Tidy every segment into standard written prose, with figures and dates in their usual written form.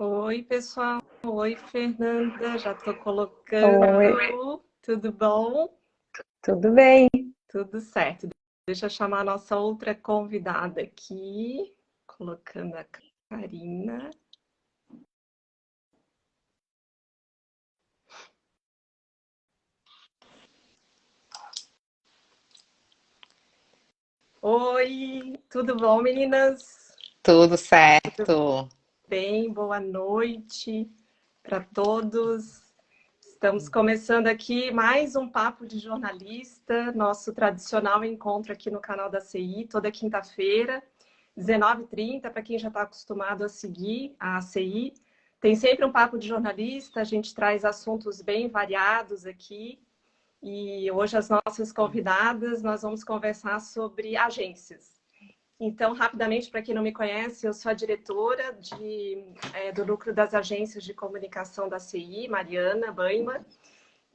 Oi, pessoal. Oi, Fernanda. Já estou colocando. Oi, Tudo bom? tudo bem? Tudo certo. Deixa eu chamar a nossa outra convidada aqui. Colocando a Karina. Oi, tudo bom, meninas? Tudo Tudo certo. bem? Boa noite para todos. Estamos começando aqui mais um Papo de Jornalista, nosso tradicional encontro aqui no canal da CI, toda quinta-feira, 19h30, para quem já está acostumado a seguir a CI. Tem sempre um Papo de Jornalista, a gente traz assuntos bem variados aqui. E hoje as nossas convidadas, nós vamos conversar sobre agências. Então, rapidamente, para quem não me conhece, eu sou a diretora do Núcleo das Agências de Comunicação da CI, Mariana Baima,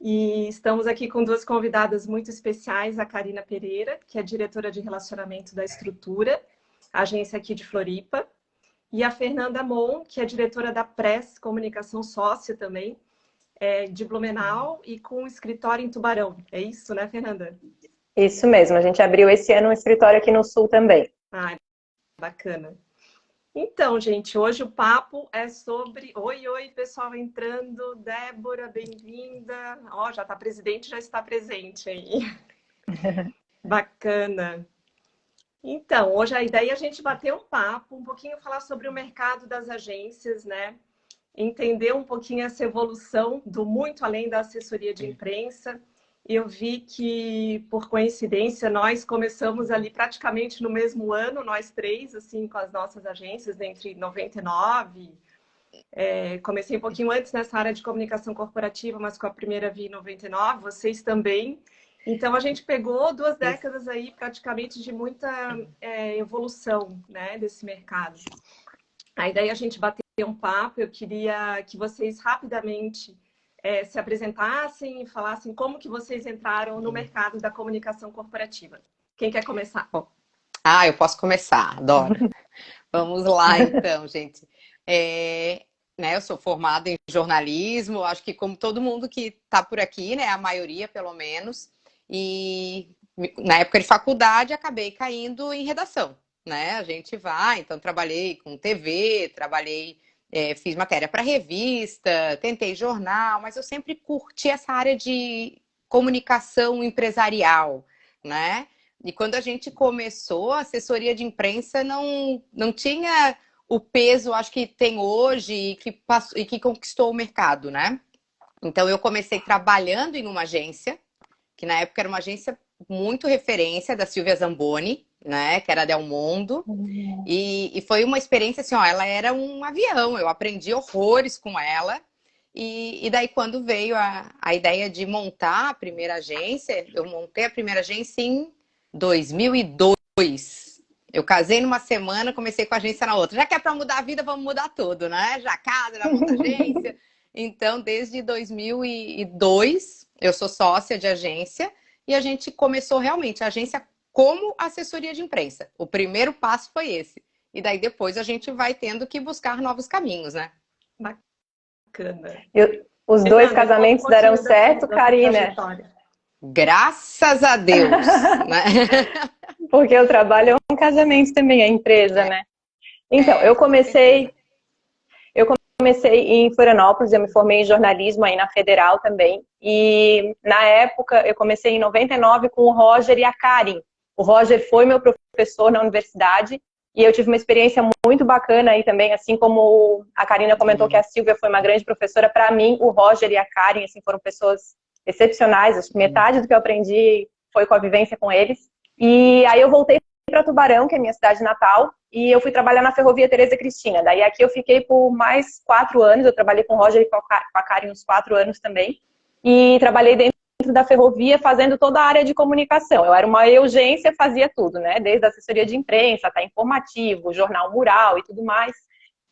e estamos aqui com duas convidadas muito especiais, a Karina Pereira, que é diretora de relacionamento da Estrutura, agência aqui de Floripa, e a Fernanda Mon, que é diretora da Press Comunicação Sócia também, de Blumenau e com escritório em Tubarão. É isso, né, Fernanda? Isso mesmo, a gente abriu esse ano um escritório aqui no Sul também. Ah, bacana. Então, gente, hoje o papo é sobre... Oi, oi, pessoal entrando. Débora, bem-vinda. Ó, já está presidente, já está presente aí. Bacana. Então, hoje a ideia é a gente bater um papo, um pouquinho falar sobre o mercado das agências, né? Entender um pouquinho essa evolução do muito além da assessoria de imprensa. Eu vi que, por coincidência, nós começamos ali praticamente no mesmo ano, nós três, assim, com as nossas agências, entre 99. Comecei um pouquinho antes nessa área de comunicação corporativa, mas com a primeira vi em 99, vocês também. Então, a gente pegou 2 décadas aí, praticamente, de muita evolução, né, desse mercado. A ideia é a gente bater um papo. Eu queria que vocês rapidamente se apresentassem e falassem como que vocês entraram no mercado da comunicação corporativa. Quem quer começar? Eu posso começar, adoro. Vamos lá, então, gente. Eu sou formada em jornalismo, acho que como todo mundo que está por aqui, né, a maioria pelo menos, e na época de faculdade acabei caindo em redação, né? A gente vai, então trabalhei com TV, fiz matéria para revista, tentei jornal, mas eu sempre curti essa área de comunicação empresarial, né? E quando a gente começou, a assessoria de imprensa não tinha o peso, acho que tem hoje e que conquistou o mercado, né? Então eu comecei trabalhando em uma agência, que na época era uma agência muito referência da Silvia Zamboni, né? Que era a Del Mondo. E foi uma experiência assim, ó, ela era um avião, eu aprendi horrores com ela. E daí, quando veio a ideia de montar a primeira agência, eu montei a primeira agência em 2002. Eu casei numa semana, comecei com a agência na outra. Já que é para mudar a vida, vamos mudar tudo, né? Já casa, já monta agência. Então, desde 2002, eu sou sócia de agência e a gente começou realmente a agência como assessoria de imprensa. O primeiro passo foi esse. E daí depois a gente vai tendo que buscar novos caminhos, né? Bacana. Os dois Fernanda, conta um casamentos deram pouquinho certo, da sua Karina? trajetória. Graças a Deus, né? Porque o trabalho é um casamento também, a empresa, né? Então, Com certeza. eu comecei em Florianópolis, eu me formei em jornalismo aí na Federal também. E na época, eu comecei em 99 com o Roger e a Karen. O Roger foi meu professor na universidade e eu tive uma experiência muito bacana aí também, assim como a Karina comentou que a Silvia foi uma grande professora. Para mim, o Roger e a Karen assim, foram pessoas excepcionais. Acho que metade do que eu aprendi foi com a vivência com eles. E aí eu voltei para Tubarão, que é a minha cidade natal, e eu fui trabalhar na Ferrovia Tereza Cristina. Daí aqui eu fiquei por mais 4 anos, eu trabalhei com o Roger e com a Karen uns 4 anos também, e trabalhei dentro da ferrovia fazendo toda a área de comunicação. Eu era uma urgência, fazia tudo, né? Desde a assessoria de imprensa até informativo, jornal mural e tudo mais.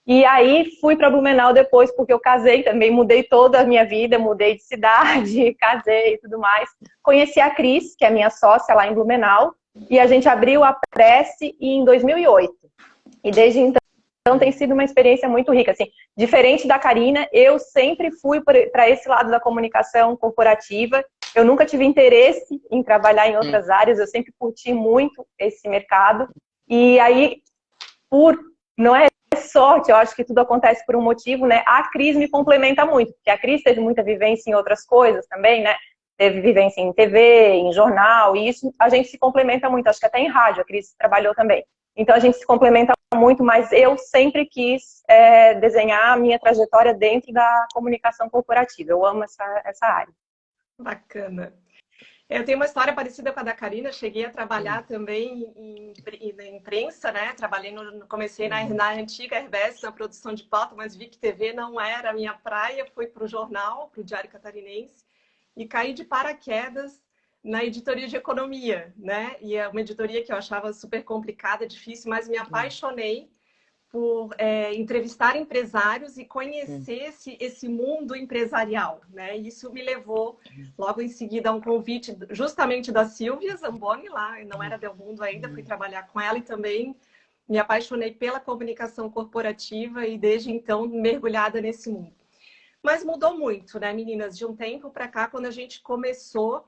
E aí fui para Blumenau depois, porque eu casei também, mudei toda a minha vida, mudei de cidade, casei e tudo mais. Conheci a Cris, que é minha sócia lá em Blumenau, e a gente abriu a Prece em 2008. E desde então Então tem sido uma experiência muito rica. Assim, diferente da Karina, eu sempre fui para esse lado da comunicação corporativa. Eu nunca tive interesse em trabalhar em outras áreas, eu sempre curti muito esse mercado. E aí, não é sorte, eu acho que tudo acontece por um motivo, né? A Cris me complementa muito, porque a Cris teve muita vivência em outras coisas também, né? Teve vivência em TV, em jornal, e isso a gente se complementa muito. Acho que até em rádio a Cris trabalhou também. Então a gente se complementa muito, mas eu sempre quis desenhar a minha trajetória dentro da comunicação corporativa. Eu amo essa área. Bacana. Eu tenho uma história parecida com a da Karina. Cheguei a trabalhar também na imprensa, né? Comecei na antiga RBS, na produção de pauta, mas vi que TV não era a minha praia. Fui para o jornal, para o Diário Catarinense, e caí de paraquedas na editoria de economia, né? E é uma editoria que eu achava super complicada, difícil, mas me apaixonei por entrevistar empresários e conhecer esse mundo empresarial, né? Isso me levou logo em seguida a um convite justamente da Silvia Zamboni, lá, não era Del Mundo ainda, fui trabalhar com ela e também me apaixonei pela comunicação corporativa e desde então mergulhada nesse mundo. Mas mudou muito, né, meninas? De um tempo para cá, quando a gente começou,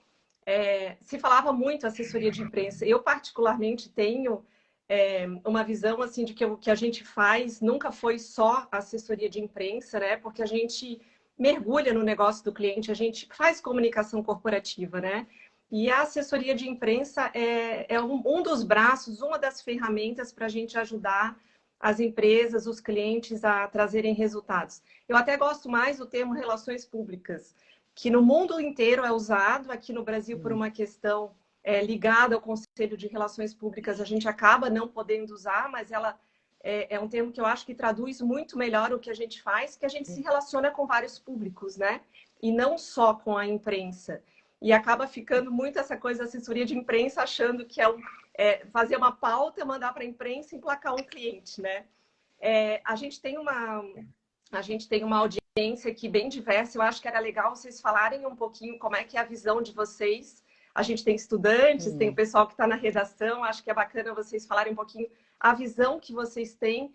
se falava muito assessoria de imprensa. Eu particularmente tenho uma visão assim de que o que a gente faz nunca foi só assessoria de imprensa, né? Porque a gente mergulha no negócio do cliente, a gente faz comunicação corporativa, né? E a assessoria de imprensa é um dos braços, uma das ferramentas para a gente ajudar as empresas, os clientes a trazerem resultados. Eu até gosto mais do termo relações públicas, que no mundo inteiro é usado, aqui no Brasil por uma questão ligada ao Conselho de Relações Públicas, a gente acaba não podendo usar, mas ela é um termo que eu acho que traduz muito melhor o que a gente faz, que a gente se relaciona com vários públicos, né? E não só com a imprensa. E acaba ficando muito essa coisa da assessoria de imprensa, achando que fazer uma pauta, mandar para a imprensa e emplacar um cliente, né? A gente tem uma audiência aqui bem diversa. Eu acho que era legal vocês falarem um pouquinho como é que é a visão de vocês. A gente tem estudantes, tem o pessoal que está na redação. Acho que é bacana vocês falarem um pouquinho a visão que vocês têm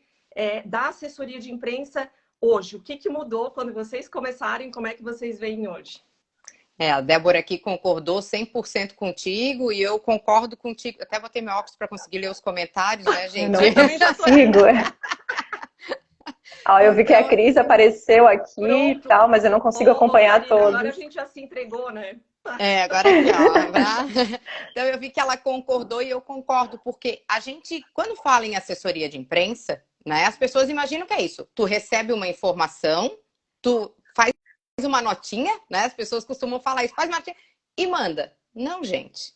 da assessoria de imprensa hoje. O que mudou quando vocês começaram? Como é que vocês veem hoje? A Débora aqui concordou 100% contigo e eu concordo contigo. Até botei meu óculos para conseguir ler os comentários, né, gente? Eu também já consigo. Eu vi que a Cris apareceu aqui e tal, mas eu não consigo acompanhar todos. Agora a gente já se entregou, né? Agora aqui, ó. Então eu vi que ela concordou e eu concordo, porque a gente, quando fala em assessoria de imprensa, né, as pessoas imaginam que é isso. Tu recebe uma informação, tu faz uma notinha, né? As pessoas costumam falar isso, faz uma notinha e manda. Não, gente.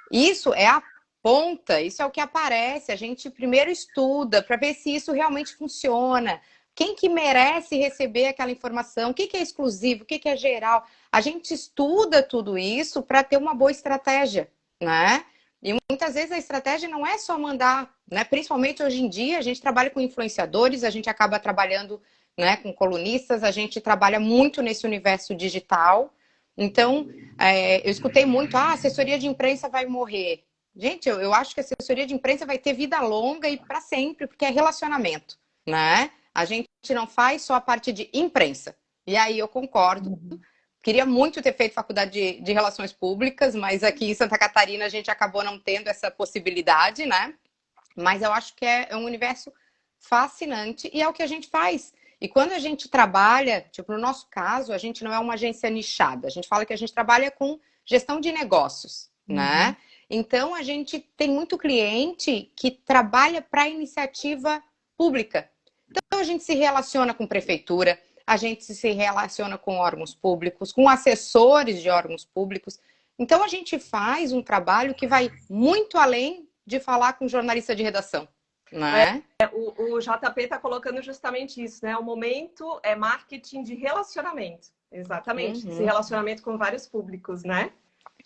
Isso é a ponta, isso é o que aparece. A gente primeiro estuda para ver se isso realmente funciona. Quem que merece receber aquela informação? O que que é exclusivo? O que que é geral? A gente estuda tudo isso para ter uma boa estratégia, né? E muitas vezes a estratégia não é só mandar, né? Principalmente hoje em dia, a gente trabalha com influenciadores, a gente acaba trabalhando, né, com colunistas, a gente trabalha muito nesse universo digital. Então, eu escutei muito, a assessoria de imprensa vai morrer. Gente, eu acho que a assessoria de imprensa vai ter vida longa e para sempre, porque é relacionamento, né? A gente não faz só a parte de imprensa. E aí eu concordo. Queria muito ter feito faculdade de Relações Públicas, mas aqui em Santa Catarina a gente acabou não tendo essa possibilidade, né? Mas eu acho que é um universo fascinante e é o que a gente faz. E quando a gente trabalha, tipo, no nosso caso, a gente não é uma agência nichada. A gente fala que a gente trabalha com gestão de negócios, né? Então, a gente tem muito cliente que trabalha para iniciativa pública. Então, a gente se relaciona com prefeitura, a gente se relaciona com órgãos públicos, com assessores de órgãos públicos. Então, a gente faz um trabalho que vai muito além de falar com jornalista de redação, né? O JP está colocando justamente isso, né? O momento é marketing de relacionamento. Exatamente. Esse relacionamento com vários públicos, né?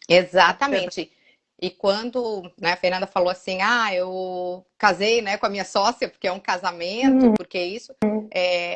Exatamente. E quando, né, a Fernanda falou assim, eu casei, né, com a minha sócia, porque é um casamento, porque isso,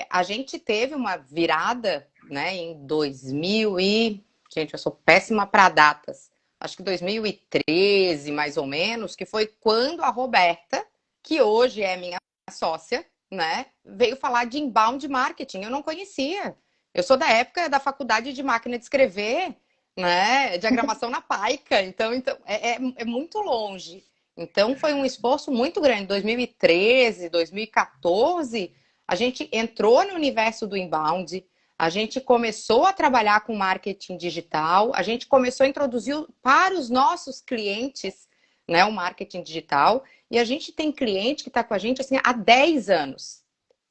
a gente teve uma virada, né, em 2000 e... Gente, eu sou péssima para datas. Acho que 2013, mais ou menos, que foi quando a Roberta, que hoje é minha sócia, né, veio falar de inbound marketing. Eu não conhecia. Eu sou da época da faculdade de máquina de escrever, né, diagramação na Paica. Então é muito longe. Então foi um esforço muito grande. 2013, 2014, a gente entrou no universo do inbound, a gente começou a trabalhar com marketing digital, a gente começou a introduzir para os nossos clientes, né, o marketing digital, e a gente tem cliente que está com a gente assim, há 10 anos,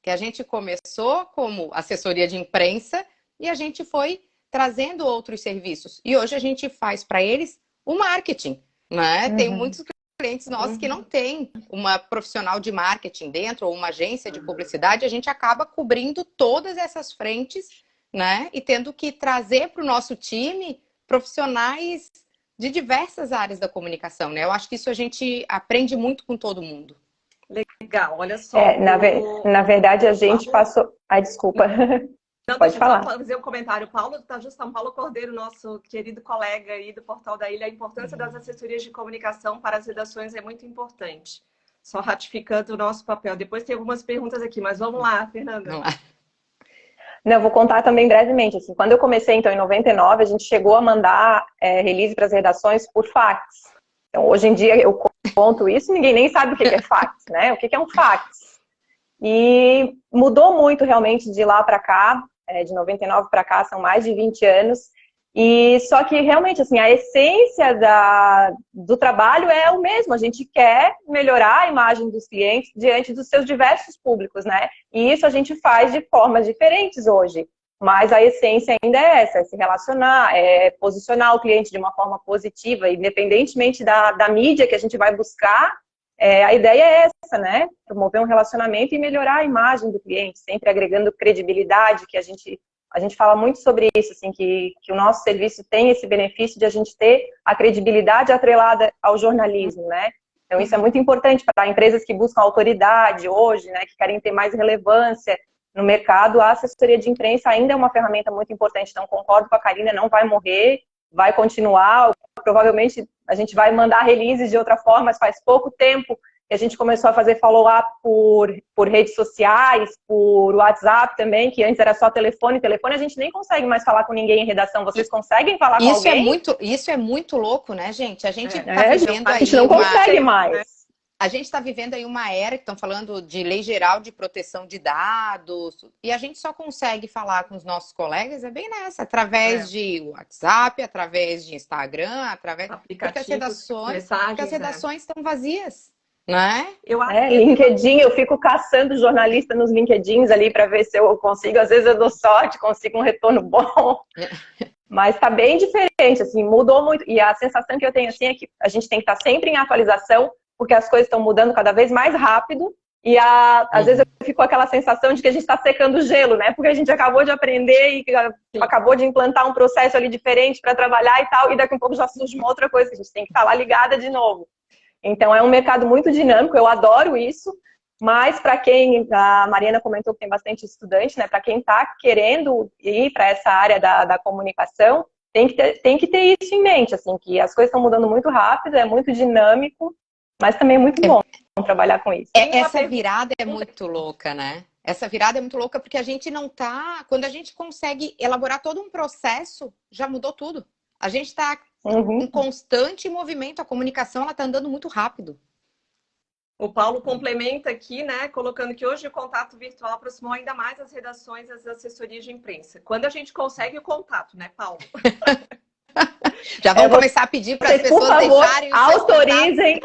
que a gente começou como assessoria de imprensa e a gente foi trazendo outros serviços. E hoje a gente faz para eles o marketing, né? Tem muitos clientes nossos que não têm uma profissional de marketing dentro ou uma agência de publicidade, a gente acaba cobrindo todas essas frentes, né? E tendo que trazer para o nosso time profissionais de diversas áreas da comunicação, né? Eu acho que isso a gente aprende muito com todo mundo. Legal, olha só. Na verdade, a gente passou... Ai, desculpa. Não, pode falar. Só fazer um comentário. Paulo Cordeiro, nosso querido colega aí do Portal da Ilha, a importância das assessorias de comunicação para as redações é muito importante. Só ratificando o nosso papel. Depois tem algumas perguntas aqui, mas vamos lá, Fernanda. Vamos lá. Não, eu vou contar também brevemente. Assim, quando eu comecei, então, em 99, a gente chegou a mandar release para as redações por fax. Então, hoje em dia, eu conto isso, ninguém nem sabe o que é fax, né? O que é um fax? E mudou muito, realmente, de lá para cá. De 99 para cá, são mais de 20 anos. E só que, realmente, assim, a essência do trabalho é o mesmo. A gente quer melhorar a imagem dos clientes diante dos seus diversos públicos, né? E isso a gente faz de formas diferentes hoje. Mas a essência ainda é essa, é se relacionar, é posicionar o cliente de uma forma positiva, independentemente da mídia que a gente vai buscar. A ideia é essa, né? Promover um relacionamento e melhorar a imagem do cliente, sempre agregando credibilidade, que a gente fala muito sobre isso, assim, que o nosso serviço tem esse benefício de a gente ter a credibilidade atrelada ao jornalismo, né? Então isso é muito importante para empresas que buscam autoridade hoje, né? Que querem ter mais relevância no mercado. A assessoria de imprensa ainda é uma ferramenta muito importante, então concordo com a Karina, não vai morrer, vai continuar, provavelmente a gente vai mandar releases de outra forma, mas faz pouco tempo que a gente começou a fazer follow-up por redes sociais, por WhatsApp também, que antes era só telefone. Telefone a gente nem consegue mais falar com ninguém em redação. Vocês conseguem falar com alguém? Isso é muito louco, né, gente? A gente tá vivendo aí... A gente não consegue mais. A gente está vivendo aí uma era que estão falando de lei geral de proteção de dados, e a gente só consegue falar com os nossos colegas, é bem nessa, através de WhatsApp, através de Instagram, porque as redações estão vazias, né? LinkedIn, eu fico caçando jornalista nos LinkedIns ali para ver se eu consigo, às vezes eu dou sorte, consigo um retorno bom. Mas está bem diferente, assim, mudou muito. E a sensação que eu tenho assim é que a gente tem que estar sempre em atualização, porque as coisas estão mudando cada vez mais rápido, e às vezes eu fico com aquela sensação de que a gente está secando o gelo, né? Porque a gente acabou de aprender e acabou de implantar um processo ali diferente para trabalhar e tal, e daqui a pouco já surge uma outra coisa, que a gente tem que estar lá ligada de novo. Então é um mercado muito dinâmico, eu adoro isso, mas para quem, a Mariana comentou que tem bastante estudante, né? Para quem está querendo ir para essa área da comunicação, tem que ter isso em mente, assim, que as coisas estão mudando muito rápido, é muito dinâmico, mas também é muito bom trabalhar com isso. Essa virada é muito louca, né? Essa virada é muito louca porque a gente não tá... Quando a gente consegue elaborar todo um processo, já mudou tudo. A gente está em constante movimento, a comunicação ela tá andando muito rápido. O Paulo complementa aqui, né, colocando que hoje o contato virtual aproximou ainda mais as redações e as assessorias de imprensa. Quando a gente consegue o contato, né, Paulo? Já vamos começar a pedir para as pessoas deixarem... Autorizem,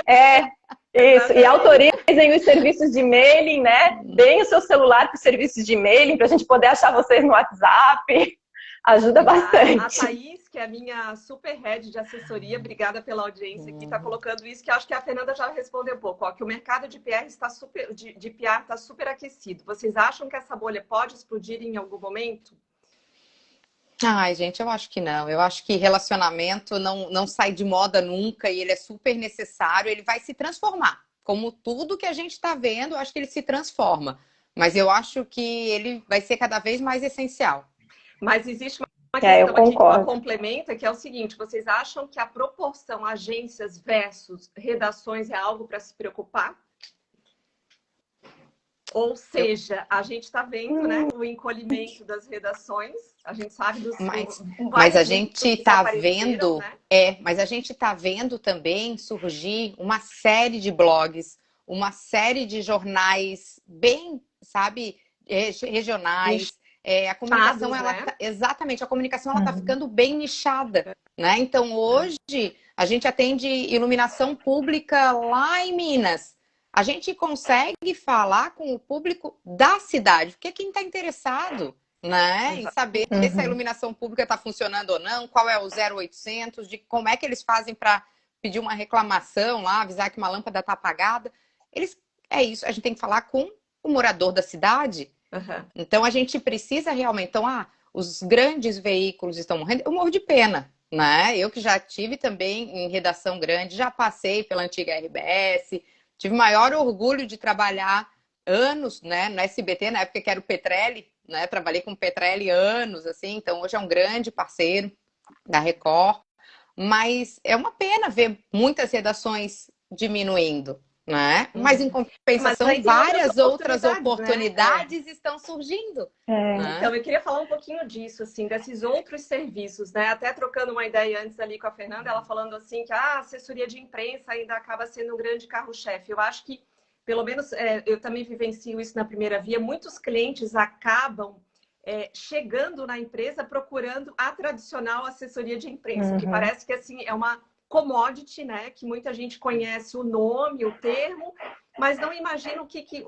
isso, e autorizem os serviços de e-mailing, né? Deem o seu celular para os serviços de e-mailing, para a gente poder achar vocês no WhatsApp. Ajuda bastante. A Thaís, que é a minha super head de assessoria, obrigada pela audiência aqui, está colocando isso, que acho que a Fernanda já respondeu um pouco, ó, que o mercado de PR está super aquecido. Vocês acham que essa bolha pode explodir em algum momento? Ai, gente, eu acho que não. Eu acho que relacionamento não sai de moda nunca e ele é super necessário. Ele vai se transformar. Como tudo que a gente está vendo, eu acho que ele se transforma. Mas eu acho que ele vai ser cada vez mais essencial. Mas existe uma questão aqui que uma complementa, que é o seguinte. Vocês acham que a proporção agências versus redações é algo para se preocupar? Ou seja, a gente está vendo, né, o encolhimento das redações, a gente sabe dos mas a gente está vendo, né? mas a gente está vendo também surgir uma série de blogs, uma série de jornais bem, sabe, regionais. A comunicação, né? Exatamente, a comunicação ela está ficando bem nichada, né? Então hoje a gente atende iluminação pública lá em Minas. A gente consegue falar com o público da cidade, porque quem está interessado, né, em saber se a iluminação pública está funcionando ou não, qual é o 0800, de como é que eles fazem para pedir uma reclamação lá, avisar que uma lâmpada está apagada. É isso, a gente tem que falar com o morador da cidade. Então a gente precisa realmente. Então, os grandes veículos estão morrendo. Eu morro de pena, né? Eu que já tive também em redação grande, já passei pela antiga RBS, tive maior orgulho de trabalhar anos, né, no SBT, na época que era o Petrelli, né? Trabalhei com o Petrelli anos, assim, então hoje é um grande parceiro da Record. Mas é uma pena ver muitas redações diminuindo, né? Mas em compensação, várias outras oportunidades, né, estão surgindo. Né? Então, eu queria falar um pouquinho disso, assim, desses outros serviços, né? Até trocando uma ideia antes ali com a Fernanda, ela falando assim que a assessoria de imprensa ainda acaba sendo um grande carro-chefe. Eu acho que, pelo menos, eu também vivencio isso na primeira via, muitos clientes acabam chegando na empresa procurando a tradicional assessoria de imprensa, que parece que assim é uma commodity, né? Que muita gente conhece o nome, o termo, mas não imagina o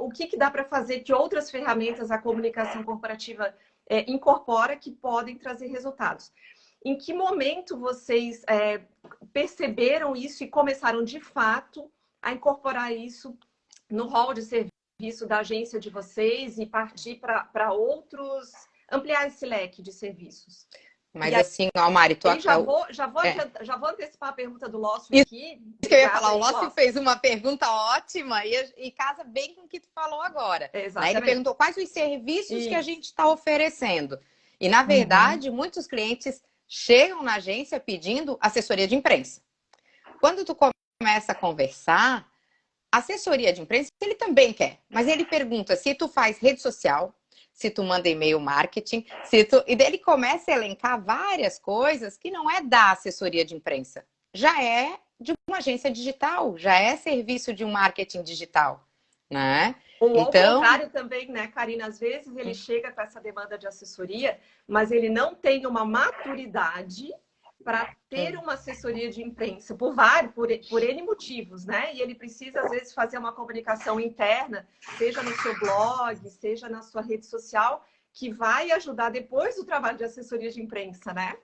que dá para fazer, que outras ferramentas a comunicação corporativa incorpora que podem trazer resultados. Em que momento vocês perceberam isso e começaram de fato a incorporar isso no rol de serviço da agência de vocês e partir para outros, ampliar esse leque de serviços? Mas assim, Mari, já vou antecipar a pergunta do Lócio aqui. Isso que eu ia falar, o Lócio fez uma pergunta ótima e casa bem com o que tu falou agora. Né? Ele perguntou quais os serviços que a gente está oferecendo. E, na verdade, muitos clientes chegam na agência pedindo assessoria de imprensa. Quando tu começa a conversar, assessoria de imprensa ele também quer, mas ele pergunta se tu faz rede social, se tu manda e-mail marketing, e daí ele começa a elencar várias coisas que não é da assessoria de imprensa. Já é de uma agência digital, já é serviço de um marketing digital, né? Ou ao contrário também, né, Karina? Às vezes ele chega com essa demanda de assessoria, mas ele não tem uma maturidade para ter uma assessoria de imprensa, por N motivos, né? E ele precisa, às vezes, fazer uma comunicação interna, seja no seu blog, seja na sua rede social, que vai ajudar depois do trabalho de assessoria de imprensa, né?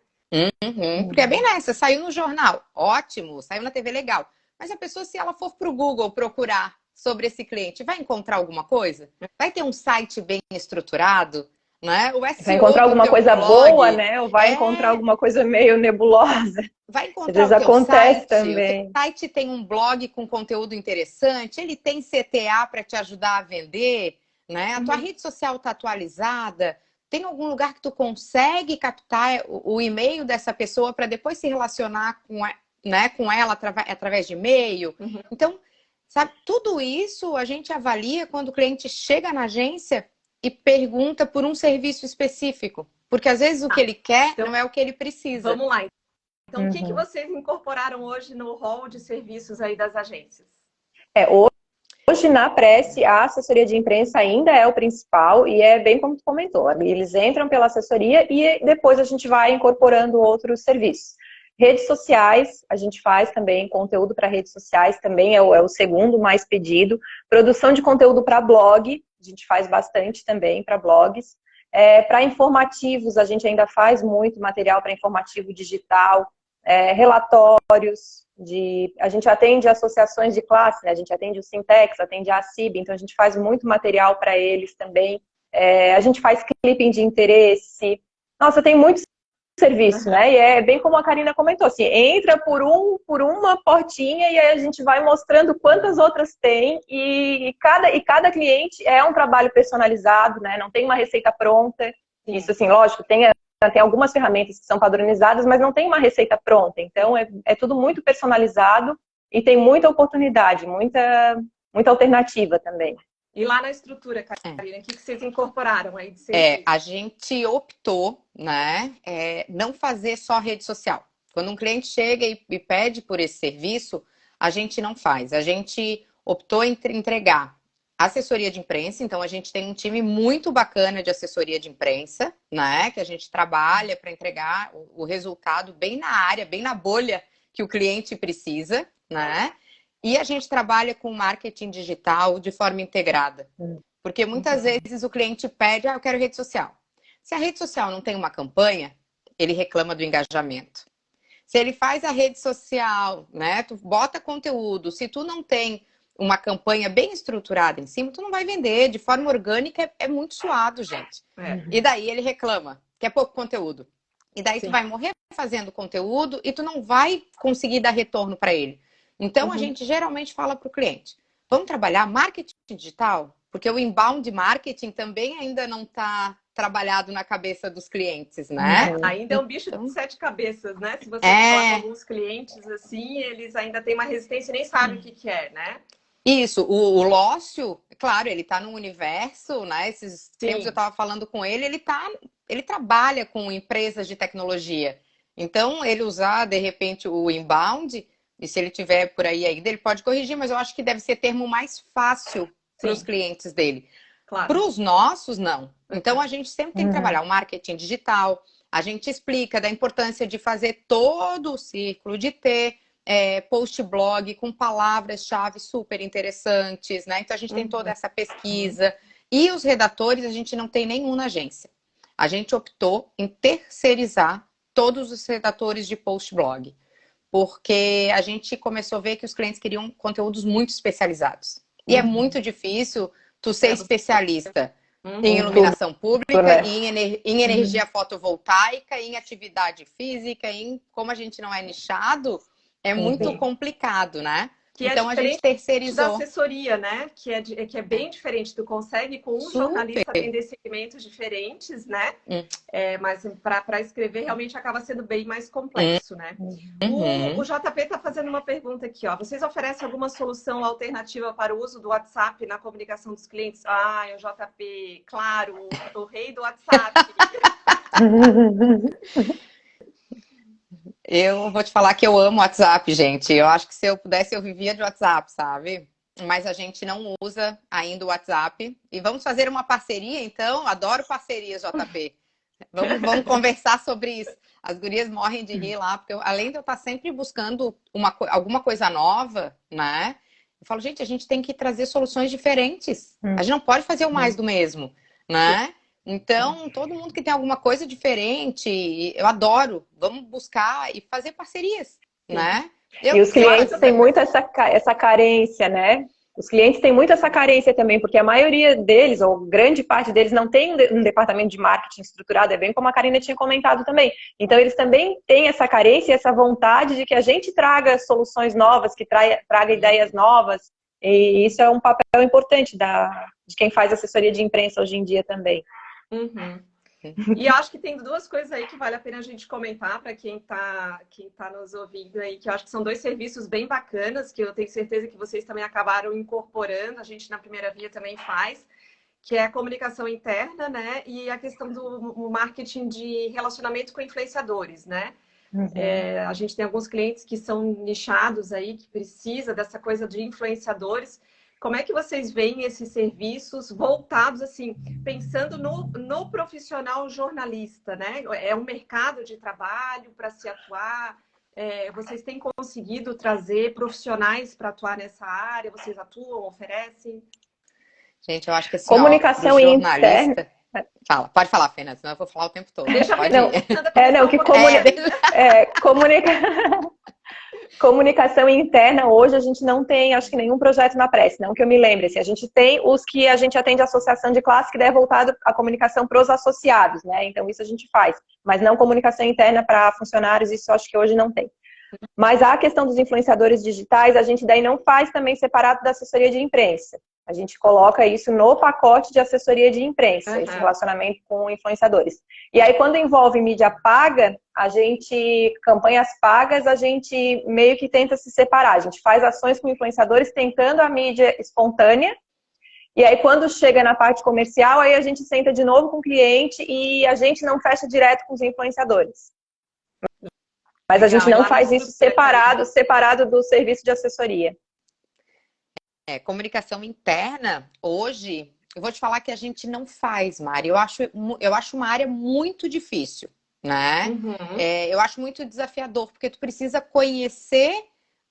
Porque é bem nessa, saiu no jornal, ótimo, saiu na TV, legal. Mas a pessoa, se ela for para o Google procurar sobre esse cliente, vai encontrar alguma coisa? Vai ter um site bem estruturado? Né? O SEO vai encontrar alguma coisa boa, né? Ou vai encontrar alguma coisa meio nebulosa. Vai encontrar às vezes acontece site, também. O site tem um blog com conteúdo interessante, ele tem CTA para te ajudar a vender, né? A tua rede social está atualizada, tem algum lugar que tu consegue captar o e-mail dessa pessoa para depois se relacionar com ela através de e-mail. Então, sabe, tudo isso a gente avalia quando o cliente chega na agência e pergunta por um serviço específico. Porque às vezes o que ele quer não é o que ele precisa. Vamos lá. Então, o que vocês incorporaram hoje no rol de serviços aí das agências? Hoje na Prece, a assessoria de imprensa ainda é o principal e é bem como tu comentou. Eles entram pela assessoria e depois a gente vai incorporando outros serviços. Redes sociais, a gente faz também conteúdo para redes sociais, também é o segundo mais pedido. Produção de conteúdo para blog, a gente faz bastante também para blogs. Para informativos, a gente ainda faz muito material para informativo digital, relatórios, a gente atende associações de classe, né? A gente atende o Sintex, atende a CIB, então a gente faz muito material para eles também. A gente faz clipping de interesse. Nossa, tem muitos serviço, né? E é bem como a Karina comentou, assim, entra por uma portinha e aí a gente vai mostrando quantas outras tem e cada cliente é um trabalho personalizado, né? Não tem uma receita pronta. Isso, assim, lógico, tem algumas ferramentas que são padronizadas, mas não tem uma receita pronta. Então, é tudo muito personalizado e tem muita oportunidade, muita alternativa também. E lá na estrutura, Karina, o que vocês incorporaram aí de serviço? A gente optou, né, não fazer só rede social. Quando um cliente chega e pede por esse serviço, a gente não faz. A gente optou em entregar assessoria de imprensa, então a gente tem um time muito bacana de assessoria de imprensa, né, que a gente trabalha para entregar o resultado bem na área, bem na bolha que o cliente precisa, né? E a gente trabalha com marketing digital de forma integrada. Porque muitas vezes o cliente pede, eu quero rede social. Se a rede social não tem uma campanha, ele reclama do engajamento. Se ele faz a rede social, né, tu bota conteúdo, se tu não tem uma campanha bem estruturada em cima, tu não vai vender. De forma orgânica é muito suado, gente. E daí ele reclama que é pouco conteúdo. E daí tu vai morrer fazendo conteúdo e tu não vai conseguir dar retorno para ele. Então, a gente geralmente fala para o cliente, vamos trabalhar marketing digital? Porque o inbound marketing também ainda não está trabalhado na cabeça dos clientes, né? Ainda é um bicho de 7 cabeças, né? Se você falar com alguns clientes assim, eles ainda têm uma resistência e nem sabem o que é, né? Isso, o Lócio, claro, ele está no universo, né? Esses tempos eu estava falando com ele, ele trabalha com empresas de tecnologia. Então, ele usar, de repente, o inbound, e se ele tiver por aí ainda, ele pode corrigir, mas eu acho que deve ser termo mais fácil para os clientes dele. Claro. Para os nossos, não. Então, a gente sempre tem que trabalhar o marketing digital, a gente explica da importância de fazer todo o círculo, de ter post-blog com palavras-chave super interessantes, né? Então, a gente tem toda essa pesquisa. E os redatores, a gente não tem nenhum na agência. A gente optou em terceirizar todos os redatores de post-blog. Porque a gente começou a ver que os clientes queriam conteúdos muito especializados. E é muito difícil tu ser especialista em iluminação pública, em energia fotovoltaica, em atividade física, como a gente não é nichado, é muito complicado, né? Então a gente terceirizou. Da assessoria, né? Que é bem diferente. Tu consegue com um jornalista atender segmentos diferentes, né? Mas para escrever realmente acaba sendo bem mais complexo, né? O JP está fazendo uma pergunta aqui, ó. Vocês oferecem alguma solução alternativa para o uso do WhatsApp na comunicação dos clientes? O JP, claro, o rei do WhatsApp. Eu vou te falar que eu amo WhatsApp, gente. Eu acho que se eu pudesse, eu vivia de WhatsApp, sabe? Mas a gente não usa ainda o WhatsApp. E vamos fazer uma parceria, então? Adoro parcerias, JP. Vamos conversar sobre isso. As gurias morrem de rir lá, porque além de eu estar sempre buscando alguma coisa nova, né? Eu falo, gente, a gente tem que trazer soluções diferentes. A gente não pode fazer o mais do mesmo, né? Então, todo mundo que tem alguma coisa diferente, eu adoro. Vamos buscar e fazer parcerias, né? E os clientes têm muito essa carência, né? Os clientes têm muito essa carência também, porque a maioria deles, ou grande parte deles, não tem um departamento de marketing estruturado, é bem como a Karina tinha comentado também. Então, eles também têm essa carência e essa vontade de que a gente traga soluções novas, que traga ideias novas. E isso é um papel importante de quem faz assessoria de imprensa hoje em dia também. E eu acho que tem duas coisas aí que vale a pena a gente comentar para quem tá nos ouvindo aí, que eu acho que são dois serviços bem bacanas, que eu tenho certeza que vocês também acabaram incorporando, a gente na Primeira Via também faz, que é a comunicação interna, né? E a questão do marketing de relacionamento com influenciadores, né? A gente tem alguns clientes que são nichados aí, que precisa dessa coisa de influenciadores. Como é que vocês veem esses serviços voltados, assim, pensando no profissional jornalista, né? É um mercado de trabalho para se atuar? Vocês têm conseguido trazer profissionais para atuar nessa área? Vocês atuam, oferecem? Gente, eu acho que assim, comunicação interna. Pode falar, Fernanda, senão eu vou falar o tempo todo. Deixa pode comunicação interna, hoje a gente não tem, acho que nenhum projeto na Prece, não que eu me lembre. Assim, a gente tem os que a gente atende a associação de classe, que é voltado à comunicação para os associados, né? Então isso a gente faz. Mas não comunicação interna para funcionários, isso acho que hoje não tem. Mas a questão dos influenciadores digitais, a gente daí não faz também separado da assessoria de imprensa. A gente coloca isso no pacote de assessoria de imprensa, esse relacionamento com influenciadores. E aí, quando envolve mídia paga, campanhas pagas, a gente meio que tenta se separar. A gente faz ações com influenciadores tentando a mídia espontânea E aí, quando chega na parte comercial, aí a gente senta de novo com o cliente e a gente não fecha direto com os influenciadores. Mas a gente não faz isso separado do serviço de assessoria. Comunicação interna, hoje, eu vou te falar que a gente não faz, Mari. Eu acho uma área muito difícil, né? Uhum. Eu acho muito desafiador, porque tu precisa conhecer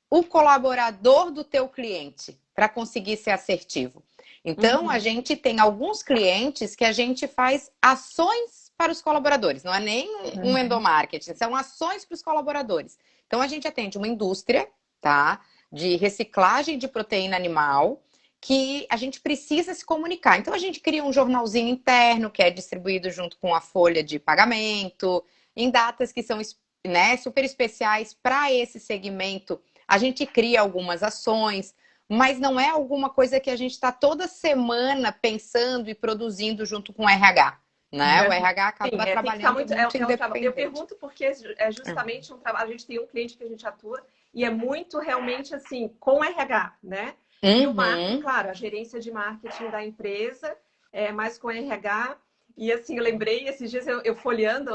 o colaborador do teu cliente para conseguir ser assertivo. Então, a gente tem alguns clientes que a gente faz ações para os colaboradores. Não é nem um endomarketing, são ações para os colaboradores. Então, a gente atende uma indústria, tá? De reciclagem de proteína animal, que a gente precisa se comunicar. Então, a gente cria um jornalzinho interno, que é distribuído junto com a folha de pagamento, em datas que são, né, super especiais para esse segmento. A gente cria algumas ações, mas não é alguma coisa que a gente está toda semana pensando e produzindo junto com o RH. Né? O RH acaba trabalhando muito independente. Eu pergunto porque é justamente um trabalho. A gente tem um cliente que a gente atua e é muito realmente assim, com RH, né? E o marketing, claro, a gerência de marketing da empresa, mais com RH. E assim, eu lembrei, esses dias eu folheando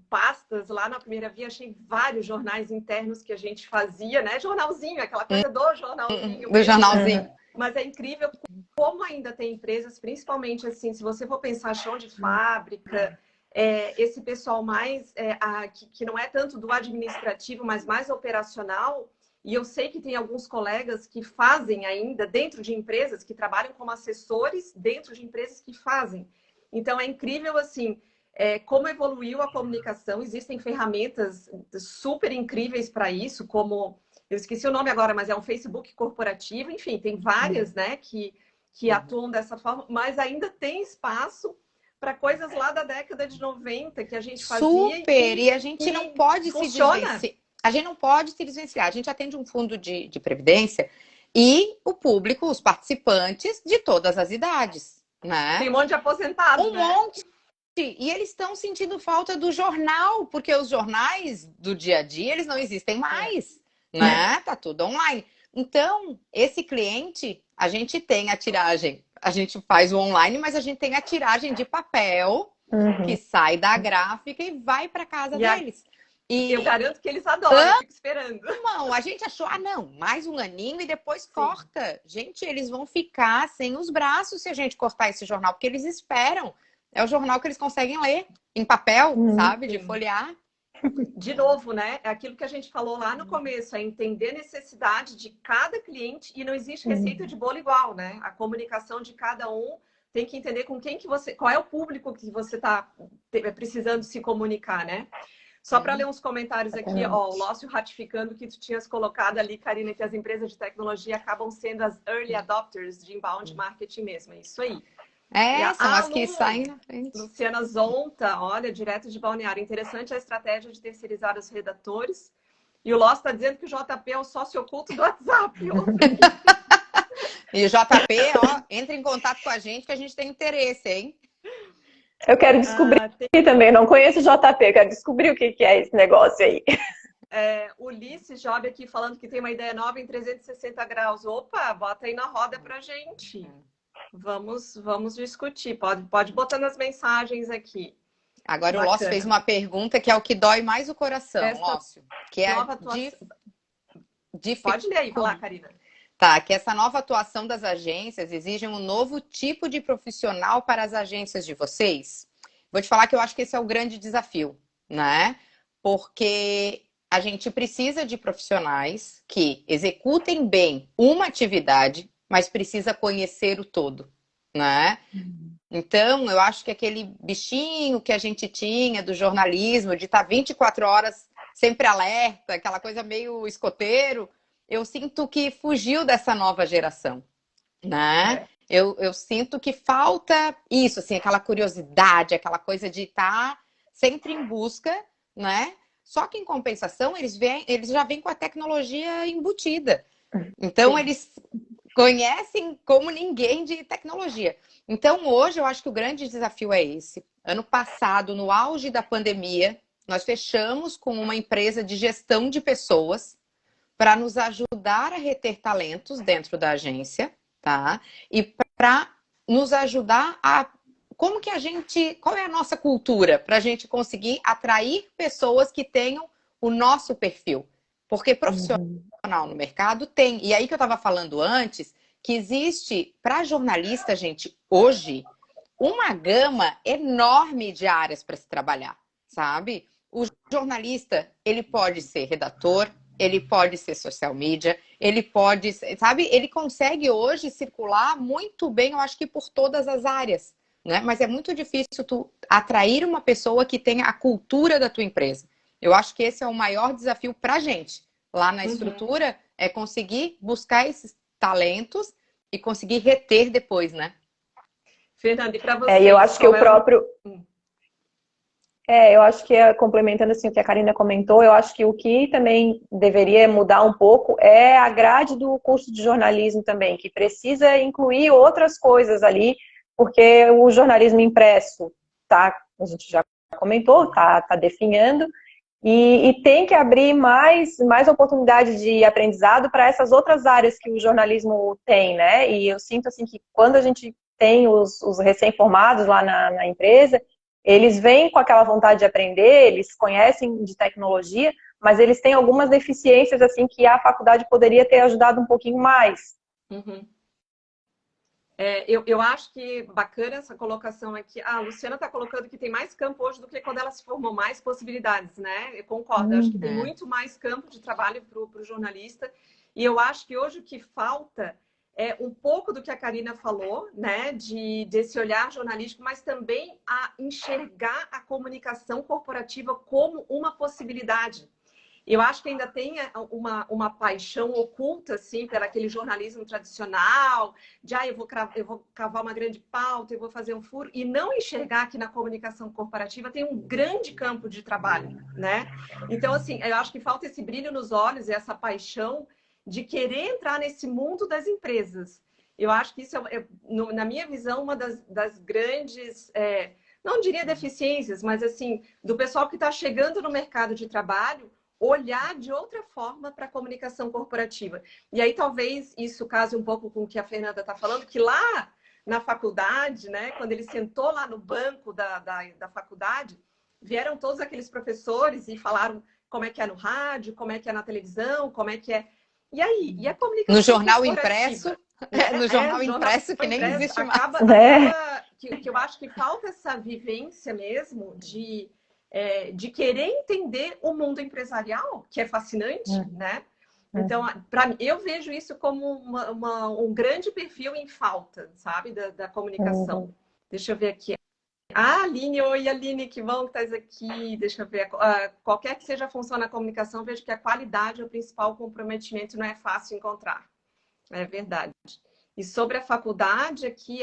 pastas lá na Primeira Via, achei vários jornais internos que a gente fazia, né? Jornalzinho, aquela coisa do jornalzinho. Do jornalzinho. Mas é incrível como ainda tem empresas, principalmente assim, se você for pensar chão de fábrica, esse pessoal mais, que não é tanto do administrativo, mas mais operacional, e eu sei que tem alguns colegas que fazem ainda dentro de empresas, que trabalham como assessores dentro de empresas que fazem. Então é incrível assim, como evoluiu a comunicação, existem ferramentas super incríveis para isso, como... Eu esqueci o nome agora, mas é um Facebook corporativo. Enfim, tem várias, né, que atuam dessa forma, mas ainda tem espaço para coisas lá da década de 90 que a gente fazia. Super! E a gente não pode se desvencilhar. A gente não pode se desvencilhar. A gente atende um fundo de previdência e o público, os participantes de todas as idades, né? Tem um monte de aposentados, Um monte. E eles estão sentindo falta do jornal, porque os jornais do dia a dia, eles não existem mais. Né? Tá tudo online. Então, esse cliente, a gente tem a tiragem, a gente faz o online, mas a gente tem a tiragem de papel que sai da gráfica e vai para casa deles. E eu garanto que eles adoram, eu fico esperando. Não, a gente achou, não, mais um aninho e depois corta. Gente, eles vão ficar sem os braços se a gente cortar esse jornal, porque eles esperam. É o jornal que eles conseguem ler em papel, sabe? De folhear. De novo, né? É aquilo que a gente falou lá no começo, é entender a necessidade de cada cliente e não existe receita de bolo igual, né? A comunicação de cada um tem que entender com quem que você... Qual é o público que você está precisando se comunicar, né? Só para ler uns comentários aqui, ó, o Lócio ratificando que tu tinhas colocado ali, Karina, que as empresas de tecnologia acabam sendo as early adopters de inbound marketing mesmo. É isso aí. São as que saem na frente. Luciana Zonta, olha, direto de Balneário. Interessante a estratégia de terceirizar os redatores. E o Loss está dizendo que o JP é o sócio oculto do WhatsApp. E o JP, ó, entra em contato com a gente que a gente tem interesse, hein? Eu quero descobrir também, não conheço o JP, quero descobrir o que é esse negócio aí. Ulisses Job aqui falando que tem uma ideia nova em 360 graus. Opa, bota aí na roda pra gente. Vamos discutir. Pode botar nas mensagens aqui. Agora bacana. O Lócio fez uma pergunta que é o que dói mais o coração, Lócio. Que é Pode ler aí, falar, Karina. Tá, que essa nova atuação das agências exige um novo tipo de profissional para as agências de vocês? Vou te falar que eu acho que esse é o grande desafio, né? Porque a gente precisa de profissionais que executem bem uma atividade, mas precisa conhecer o todo, né? Então, eu acho que aquele bichinho que a gente tinha do jornalismo, de estar 24 horas sempre alerta, aquela coisa meio escoteiro, eu sinto que fugiu dessa nova geração, né? Eu sinto que falta isso, assim, aquela curiosidade, aquela coisa de estar sempre em busca, né? Só que, em compensação, eles já vêm com a tecnologia embutida. Então, eles conhecem como ninguém de tecnologia. Então, hoje, eu acho que o grande desafio é esse. Ano passado, no auge da pandemia, nós fechamos com uma empresa de gestão de pessoas para nos ajudar a reter talentos dentro da agência, tá? E para nos ajudar a como que a gente, qual é a nossa cultura para a gente conseguir atrair pessoas que tenham o nosso perfil? Porque profissional no mercado tem. E aí que eu estava falando antes, que existe para jornalista, gente, hoje, uma gama enorme de áreas para se trabalhar, sabe? O jornalista, ele pode ser redator, ele pode ser social media, ele pode, sabe? Ele consegue hoje circular muito bem, eu acho que por todas as áreas, né? Mas é muito difícil tu atrair uma pessoa que tenha a cultura da tua empresa. Eu acho que esse é o maior desafio para a gente. Lá na estrutura, é conseguir buscar esses talentos e conseguir reter depois, né? Fernanda, e para você? Eu acho que o próprio... eu acho que, complementando assim, o que a Karina comentou, eu acho que o que também deveria mudar um pouco é a grade do curso de jornalismo também, que precisa incluir outras coisas ali, porque o jornalismo impresso, tá, a gente já comentou, tá definhando, e tem que abrir mais oportunidade de aprendizado para essas outras áreas que o jornalismo tem, né? E eu sinto assim que quando a gente tem os recém-formados lá na empresa, eles vêm com aquela vontade de aprender, eles conhecem de tecnologia, mas eles têm algumas deficiências assim que a faculdade poderia ter ajudado um pouquinho mais. Eu acho que bacana essa colocação aqui. A Luciana está colocando que tem mais campo hoje do que quando ela se formou, mais possibilidades, né? Eu concordo, eu acho que tem muito mais campo de trabalho para o jornalista. E eu acho que hoje o que falta é um pouco do que a Karina falou, né? Desse olhar jornalístico, mas também a enxergar a comunicação corporativa como uma possibilidade. Eu acho que ainda tem uma paixão oculta, assim, por aquele jornalismo tradicional, de eu vou cavar uma grande pauta, eu vou fazer um furo, e não enxergar que na comunicação corporativa tem um grande campo de trabalho, né? Então, assim, eu acho que falta esse brilho nos olhos e essa paixão de querer entrar nesse mundo das empresas. Eu acho que isso na minha visão, uma das grandes... não diria deficiências, mas assim, do pessoal que está chegando no mercado de trabalho, olhar de outra forma para a comunicação corporativa. E aí talvez isso case um pouco com o que a Fernanda está falando, que lá na faculdade, né, quando ele sentou lá no banco da faculdade, vieram todos aqueles professores e falaram como é que é no rádio, como é que é na televisão, como é que é... E aí? E a comunicação no jornal impresso? No jornal impresso, que nem existe mais. Acaba que eu acho que falta essa vivência mesmo de querer entender o mundo empresarial, que é fascinante, né? Então, eu vejo isso como um grande perfil em falta, sabe? Da comunicação. Deixa eu ver aqui. Aline, oi Aline, que bom que estás aqui. Deixa eu ver. Qualquer que seja a função na comunicação, vejo que a qualidade é o principal comprometimento, não é fácil encontrar. É verdade. E sobre a faculdade, aqui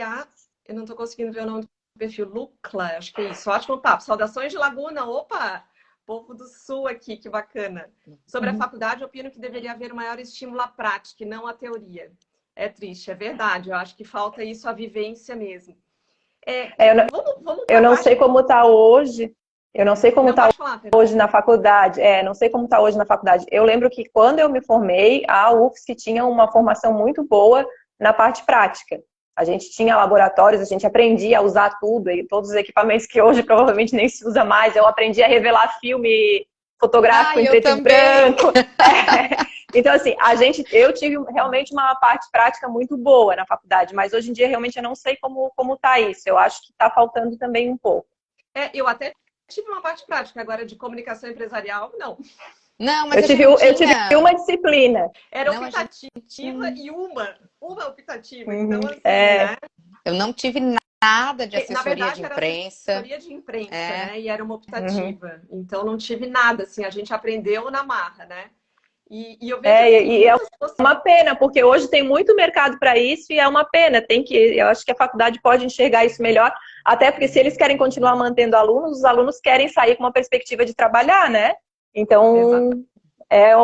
eu não estou conseguindo ver o nome do perfil, Lucla, acho que é isso. Ótimo papo. Saudações de Laguna, opa! Povo do Sul aqui, que bacana. Sobre a faculdade, eu opino que deveria haver um maior estímulo à prática e não à teoria. É triste, é verdade. Eu acho que falta isso, a vivência mesmo. Eu não sei como está hoje. Eu não sei como está hoje na faculdade. Não sei como está hoje na faculdade. Eu lembro que quando eu me formei, a UFSC tinha uma formação muito boa na parte prática. A gente tinha laboratórios, a gente aprendia a usar tudo, e todos os equipamentos que hoje provavelmente nem se usa mais. Eu aprendi a revelar filme fotográfico em preto e branco. Então, assim, eu tive realmente uma parte prática muito boa na faculdade, mas hoje em dia realmente eu não sei como tá isso. Eu acho que está faltando também um pouco. Eu até tive uma parte prática, agora de comunicação empresarial, não. Não, mas eu tive uma disciplina. Era optativa e uma optativa. Então, assim, né? Eu não tive nada de assessoria de imprensa. Assessoria de imprensa, né? E era uma optativa. Então, não tive nada, assim. A gente aprendeu na marra, né? E eu vejo é uma pena, porque hoje tem muito mercado para isso e é uma pena. Eu acho que a faculdade pode enxergar isso melhor, até porque se eles querem continuar mantendo alunos, os alunos querem sair com uma perspectiva de trabalhar, né? Então, é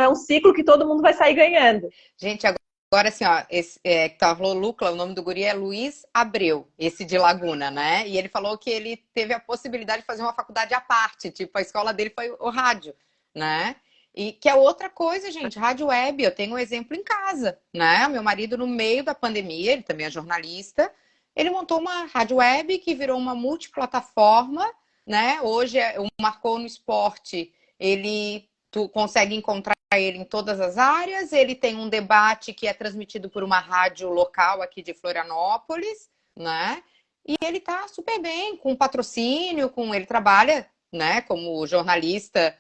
um ciclo que todo mundo vai sair ganhando. Gente, agora assim, ó, que falou Lucla, o nome do guri é Luiz Abreu, esse de Laguna, né? E ele falou que ele teve a possibilidade de fazer uma faculdade à parte, tipo, a escola dele foi o rádio, né? E que é outra coisa, gente, rádio web, eu tenho um exemplo em casa, né? Meu marido, no meio da pandemia, ele também é jornalista, ele montou uma rádio web que virou uma multiplataforma, né? Hoje o Marcou no Esporte, tu consegue encontrar ele em todas as áreas, ele tem um debate que é transmitido por uma rádio local aqui de Florianópolis, né? E ele tá super bem, com patrocínio, ele trabalha, né, como jornalista,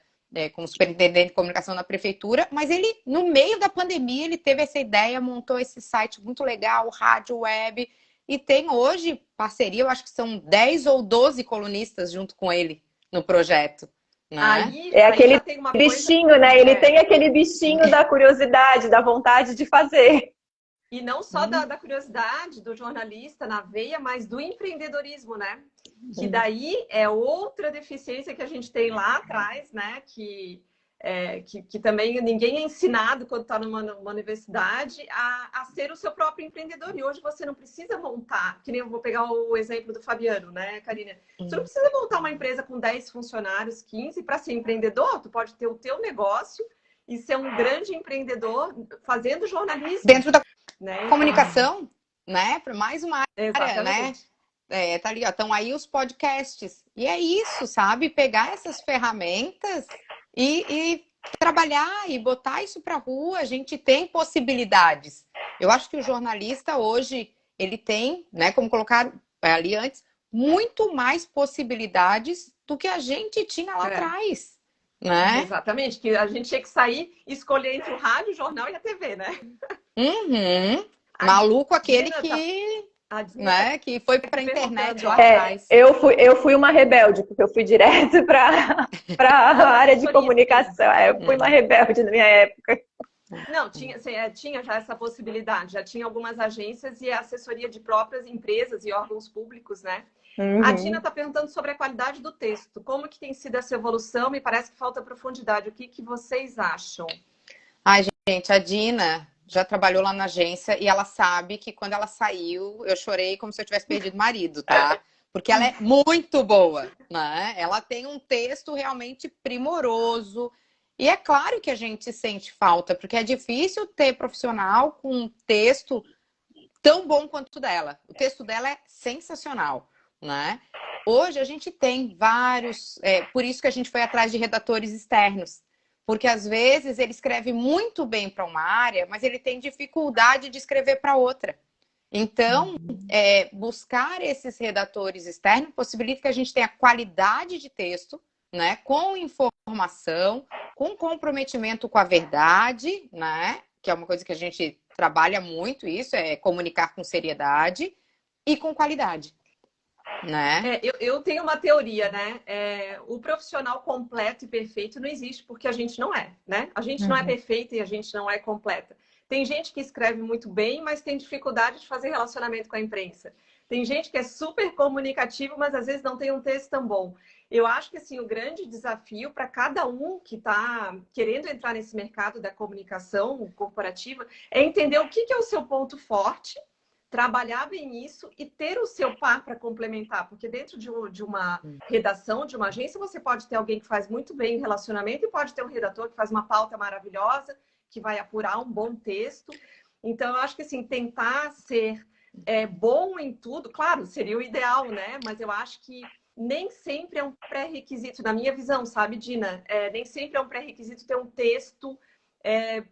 como superintendente de comunicação na prefeitura, mas ele, no meio da pandemia, ele teve essa ideia, montou esse site muito legal, rádio web, e tem hoje parceria, eu acho que são 10 ou 12 colunistas junto com ele no projeto, né? É aquele já tem uma bichinho, coisa, né? Ele tem aquele bichinho da curiosidade, da vontade de fazer. E não só da curiosidade do jornalista na veia, mas do empreendedorismo, né? Que daí é outra deficiência que a gente tem lá atrás, né? Que também ninguém é ensinado quando está numa universidade a ser o seu próprio empreendedor. E hoje você não precisa montar, que nem eu vou pegar o exemplo do Fabiano, né, Karina? Você não precisa montar uma empresa com 10 funcionários, 15 para ser empreendedor. Tu pode ter o teu negócio e ser um grande empreendedor fazendo jornalismo. Dentro da né? comunicação, né? Para mais uma área, né? Exatamente. Tá ali, ó. Estão aí os podcasts. E é isso, sabe? Pegar essas ferramentas e trabalhar e botar isso para a rua. A gente tem possibilidades. Eu acho que o jornalista hoje, ele tem, né? Como colocaram ali antes, muito mais possibilidades do que a gente tinha lá atrás. Né? Exatamente, que a gente tinha que sair e escolher entre o rádio, o jornal e a TV, né? Uhum. Maluco aquele que foi para a internet lá atrás. Eu fui uma rebelde, porque eu fui direto para a área de comunicação. Eu fui uma rebelde na minha época. Não, tinha já essa possibilidade, já tinha algumas agências e assessoria de próprias empresas e órgãos públicos, né? Uhum. A Dina está perguntando sobre a qualidade do texto. Como que tem sido essa evolução? Me parece que falta profundidade. O que vocês acham? Ai, gente, a Dina já trabalhou lá na agência e ela sabe que quando ela saiu, eu chorei como se eu tivesse perdido o marido, tá? Porque ela é muito boa, né? Ela tem um texto realmente primoroso. E é claro que a gente sente falta, porque é difícil ter profissional com um texto tão bom quanto o dela. O texto dela é sensacional, né? Hoje a gente tem vários... por isso que a gente foi atrás de redatores externos. Porque às vezes ele escreve muito bem para uma área, mas ele tem dificuldade de escrever para outra. Então, buscar esses redatores externos possibilita que a gente tenha qualidade de texto, né, com informação, com comprometimento com a verdade, né, que é uma coisa que a gente trabalha muito, isso é comunicar com seriedade e com qualidade. Né? Eu tenho uma teoria, né? O profissional completo e perfeito não existe porque a gente não é, né? A gente não é perfeita e a gente não é completa. Tem gente que escreve muito bem, mas tem dificuldade de fazer relacionamento com a imprensa. Tem gente que é super comunicativo, mas às vezes não tem um texto tão bom. Eu acho que assim, o grande desafio para cada um que está querendo entrar nesse mercado da comunicação corporativa é entender o que é o seu ponto forte, trabalhar bem isso e ter o seu par para complementar, porque dentro de uma redação, de uma agência, você pode ter alguém que faz muito bem relacionamento e pode ter um redator que faz uma pauta maravilhosa, que vai apurar um bom texto. Então, eu acho que assim, tentar ser bom em tudo, claro, seria o ideal, né? Mas eu acho que nem sempre é um pré-requisito, na minha visão, sabe, Dina? Nem sempre é um pré-requisito ter um texto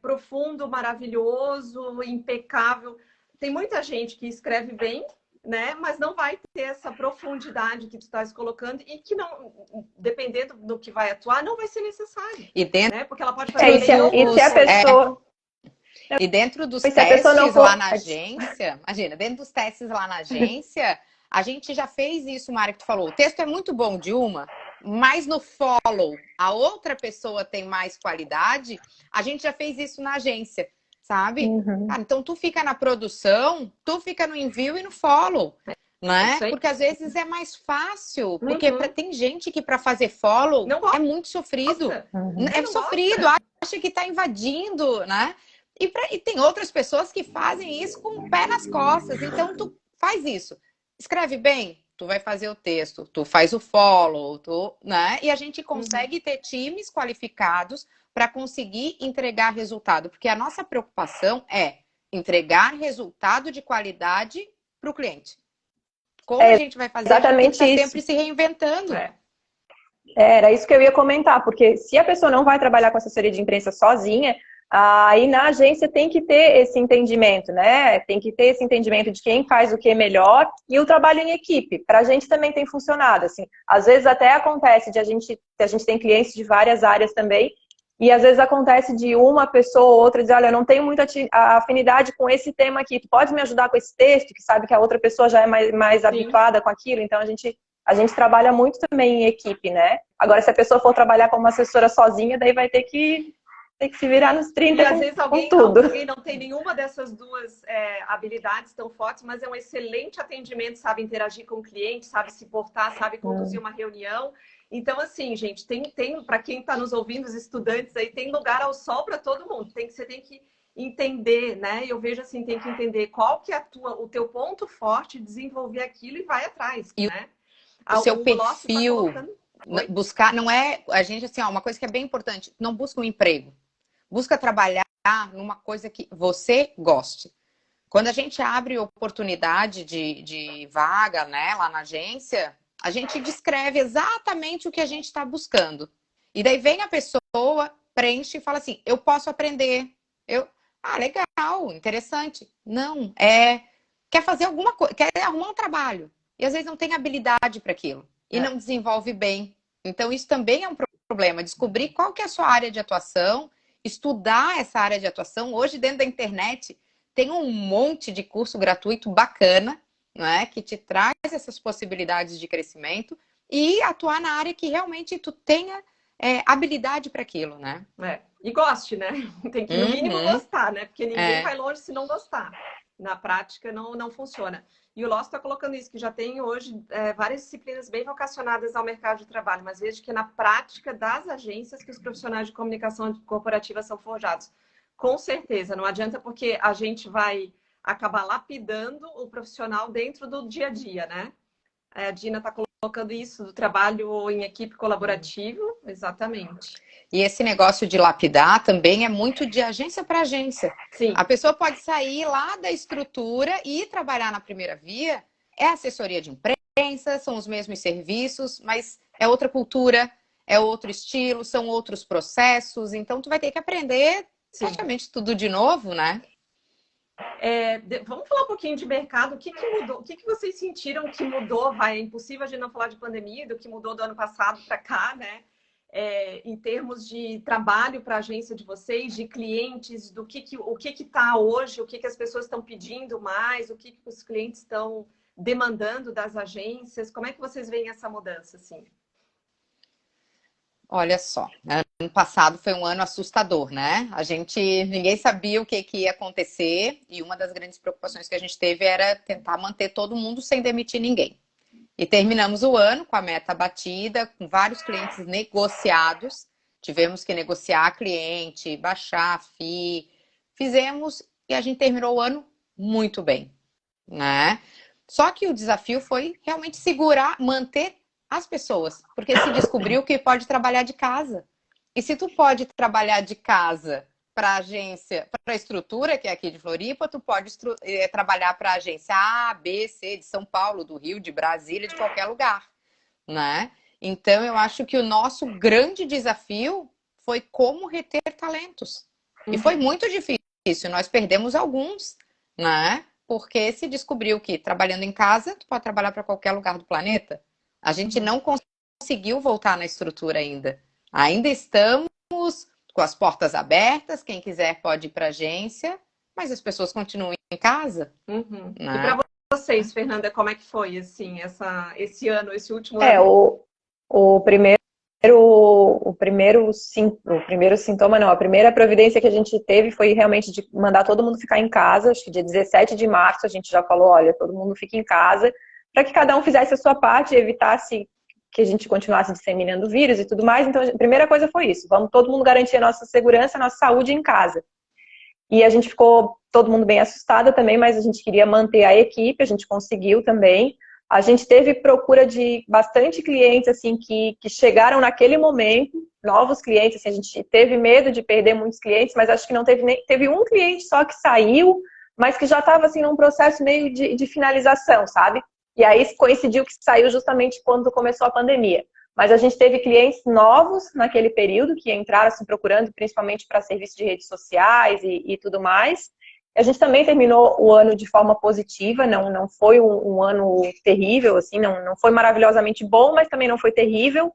profundo, maravilhoso, impecável. Tem muita gente que escreve bem, né? Mas não vai ter essa profundidade que tu estás colocando e que não, dependendo do que vai atuar, não vai ser necessário. E dentro, né? Porque ela pode fazer se a pessoa... E dentro dos Mas testes for... lá na agência, imagina, dentro dos testes lá na agência, a gente já fez isso, Mari, que tu falou. O texto é muito bom de uma, mas no follow a outra pessoa tem mais qualidade, a gente já fez isso na agência. Sabe? Cara, então tu fica na produção, tu fica no envio e no follow, né? Porque às vezes é mais fácil, porque tem gente que para fazer follow é muito sofrido. É sofrido, acha que tá invadindo, né? E tem outras pessoas que fazem isso com o pé nas costas. Então tu faz isso. Escreve bem, tu vai fazer o texto, tu faz o follow, né? E a gente consegue ter times qualificados para conseguir entregar resultado, porque a nossa preocupação é entregar resultado de qualidade para o cliente. Como a gente vai fazer? A gente tem que estar sempre se reinventando. Era isso que eu ia comentar, porque se a pessoa não vai trabalhar com assessoria de imprensa sozinha, aí na agência tem que ter esse entendimento, né? Tem que ter esse entendimento de quem faz o que melhor e o trabalho em equipe. Para a gente também tem funcionado, assim. Às vezes até acontece a gente tem clientes de várias áreas também, e às vezes acontece de uma pessoa ou outra dizer, olha, eu não tenho muita afinidade com esse tema aqui, tu pode me ajudar com esse texto, que sabe que a outra pessoa já é mais habituada com aquilo, então a gente trabalha muito também em equipe, né? Agora, se a pessoa for trabalhar como assessora sozinha, daí vai ter que se virar nos 30 e às vezes com tudo. Alguém não tem nenhuma dessas duas habilidades tão fortes, mas é um excelente atendimento, sabe interagir com o cliente, sabe se portar, sabe conduzir uma reunião. Então, assim, gente, tem para quem está nos ouvindo, os estudantes aí, tem lugar ao sol para todo mundo. Você tem que entender, né? Eu vejo assim, tem que entender qual que é o teu ponto forte, desenvolver aquilo e vai atrás, né? O seu perfil, buscar, não é, a gente assim, uma coisa que é bem importante, não busca um emprego, busca trabalhar numa coisa que você goste. Quando a gente abre oportunidade de vaga, né, lá na agência, a gente descreve exatamente o que a gente está buscando. E daí vem a pessoa, preenche e fala assim, eu posso aprender. Legal, interessante. Não, quer fazer alguma coisa, quer arrumar um trabalho. E às vezes não tem habilidade para aquilo. E não desenvolve bem. Então isso também é um problema. Descobrir qual que é a sua área de atuação, estudar essa área de atuação. Hoje dentro da internet tem um monte de curso gratuito bacana, né, que te traz essas possibilidades de crescimento e atuar na área que realmente tu tenha habilidade para aquilo, né? E goste, né? Tem que, no mínimo, gostar, né? Porque ninguém vai longe se não gostar. Na prática, não funciona. E o Loss está colocando isso, que já tem hoje várias disciplinas bem vocacionadas ao mercado de trabalho, mas vejo que na prática das agências que os profissionais de comunicação corporativa são forjados. Com certeza, não adianta porque a gente vai acabar lapidando o profissional dentro do dia a dia, né? A Dina está colocando isso do trabalho em equipe colaborativo, exatamente. E esse negócio de lapidar também é muito de agência para agência. Sim. A pessoa pode sair lá da estrutura e ir trabalhar na primeira via. É assessoria de imprensa, são os mesmos serviços, mas é outra cultura, é outro estilo, são outros processos. Então, tu vai ter que aprender praticamente tudo de novo, né? Vamos falar um pouquinho de mercado. O que mudou? O que vocês sentiram que mudou? É impossível a gente não falar de pandemia, do que mudou do ano passado para cá, né? Em termos de trabalho para a agência de vocês, de clientes, o que está hoje, o que as pessoas estão pedindo mais, o que os clientes estão demandando das agências. Como é que vocês veem essa mudança, assim? Olha só, ano passado foi um ano assustador, né? Ninguém sabia o que ia acontecer e uma das grandes preocupações que a gente teve era tentar manter todo mundo sem demitir ninguém. E terminamos o ano com a meta batida, com vários clientes negociados. Tivemos que negociar cliente, baixar a FII. Fizemos e a gente terminou o ano muito bem, né? Só que o desafio foi realmente segurar, manter as pessoas, porque se descobriu que pode trabalhar de casa. E se tu pode trabalhar de casa para a agência, para a estrutura que é aqui de Floripa, tu pode trabalhar para a agência A, B, C, de São Paulo, do Rio, de Brasília, de qualquer lugar, né? Então, eu acho que o nosso grande desafio foi como reter talentos. E foi muito difícil, nós perdemos alguns, né? Porque se descobriu que trabalhando em casa, tu pode trabalhar para qualquer lugar do planeta. A gente não conseguiu voltar na estrutura ainda. Ainda estamos com as portas abertas, quem quiser pode ir para a agência, mas as pessoas continuam em casa. Né? E para vocês, Fernanda, como é que foi assim, esse ano, esse último ano? O primeiro sintoma, não, a primeira providência que a gente teve foi realmente de mandar todo mundo ficar em casa. Acho que dia 17 de março a gente já falou, olha, todo mundo fica em casa, para que cada um fizesse a sua parte e evitasse que a gente continuasse disseminando o vírus e tudo mais. Então, a primeira coisa foi isso. Vamos todo mundo garantir a nossa segurança, a nossa saúde em casa. E a gente ficou todo mundo bem assustada também, mas a gente queria manter a equipe, a gente conseguiu também. A gente teve procura de bastante clientes, assim, que chegaram naquele momento, novos clientes, assim, a gente teve medo de perder muitos clientes, mas acho que não teve nem... Teve um cliente só que saiu, mas que já estava, assim, num processo meio de finalização, sabe? E aí coincidiu que saiu justamente quando começou a pandemia. Mas a gente teve clientes novos naquele período, que entraram, assim, procurando, principalmente para serviços de redes sociais e tudo mais. A gente também terminou o ano de forma positiva, não foi um ano terrível, assim, não foi maravilhosamente bom, mas também não foi terrível.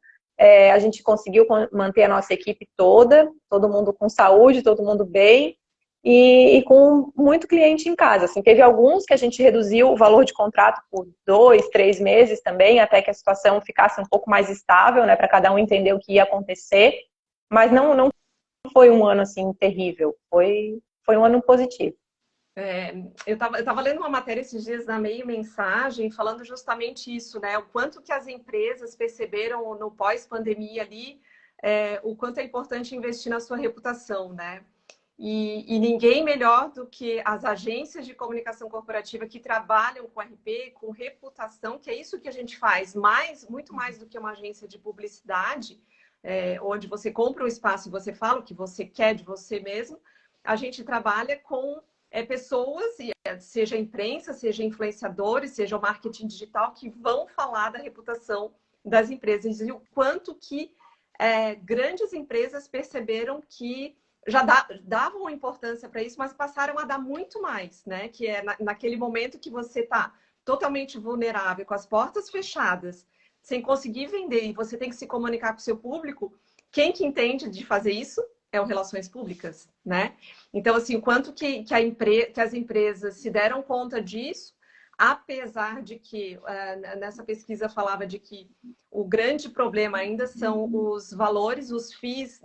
A gente conseguiu manter a nossa equipe toda, todo mundo com saúde, todo mundo bem, e com muito cliente em casa. Assim, teve alguns que a gente reduziu o valor de contrato por 2, 3 meses também, até que a situação ficasse um pouco mais estável, né, para cada um entender o que ia acontecer, mas não foi um ano assim terrível, foi um ano positivo. Eu tava lendo uma matéria esses dias na Meio Mensagem falando justamente isso, né? O quanto que as empresas perceberam no pós-pandemia ali, o quanto é importante investir na sua reputação, né? E ninguém melhor do que as agências de comunicação corporativa que trabalham com RP, com reputação, que é isso que a gente faz, muito mais do que uma agência de publicidade, onde você compra um espaço e você fala o que você quer de você mesmo. A gente trabalha com pessoas, seja imprensa, seja influenciadores, seja o marketing digital, que vão falar da reputação das empresas e o quanto que grandes empresas perceberam que já davam importância para isso, mas passaram a dar muito mais, né? Que é naquele momento que você está totalmente vulnerável, com as portas fechadas, sem conseguir vender, e você tem que se comunicar com o seu público. Quem que entende de fazer isso? É o Relações Públicas, né? Então, assim, o quanto que as empresas se deram conta disso, apesar de que nessa pesquisa falava de que o grande problema ainda são os valores, os FIIs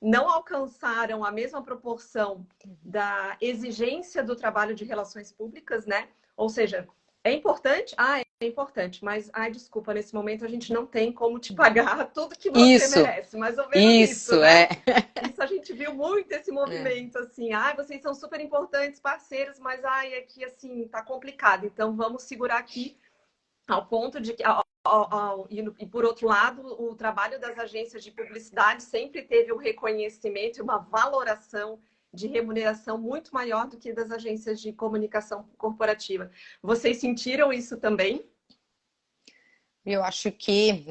não alcançaram a mesma proporção da exigência do trabalho de relações públicas, né? Ou seja, é importante? É importante, mas, desculpa, nesse momento a gente não tem como te pagar tudo que você merece. Mais ou menos isso, né? Isso a gente viu muito, esse movimento, assim, vocês são super importantes, parceiros, mas, aqui, assim, tá complicado. Então, vamos segurar aqui ao ponto de que... E, por outro lado, o trabalho das agências de publicidade sempre teve um reconhecimento e uma valoração de remuneração muito maior do que das agências de comunicação corporativa. Vocês sentiram isso também? Eu acho que,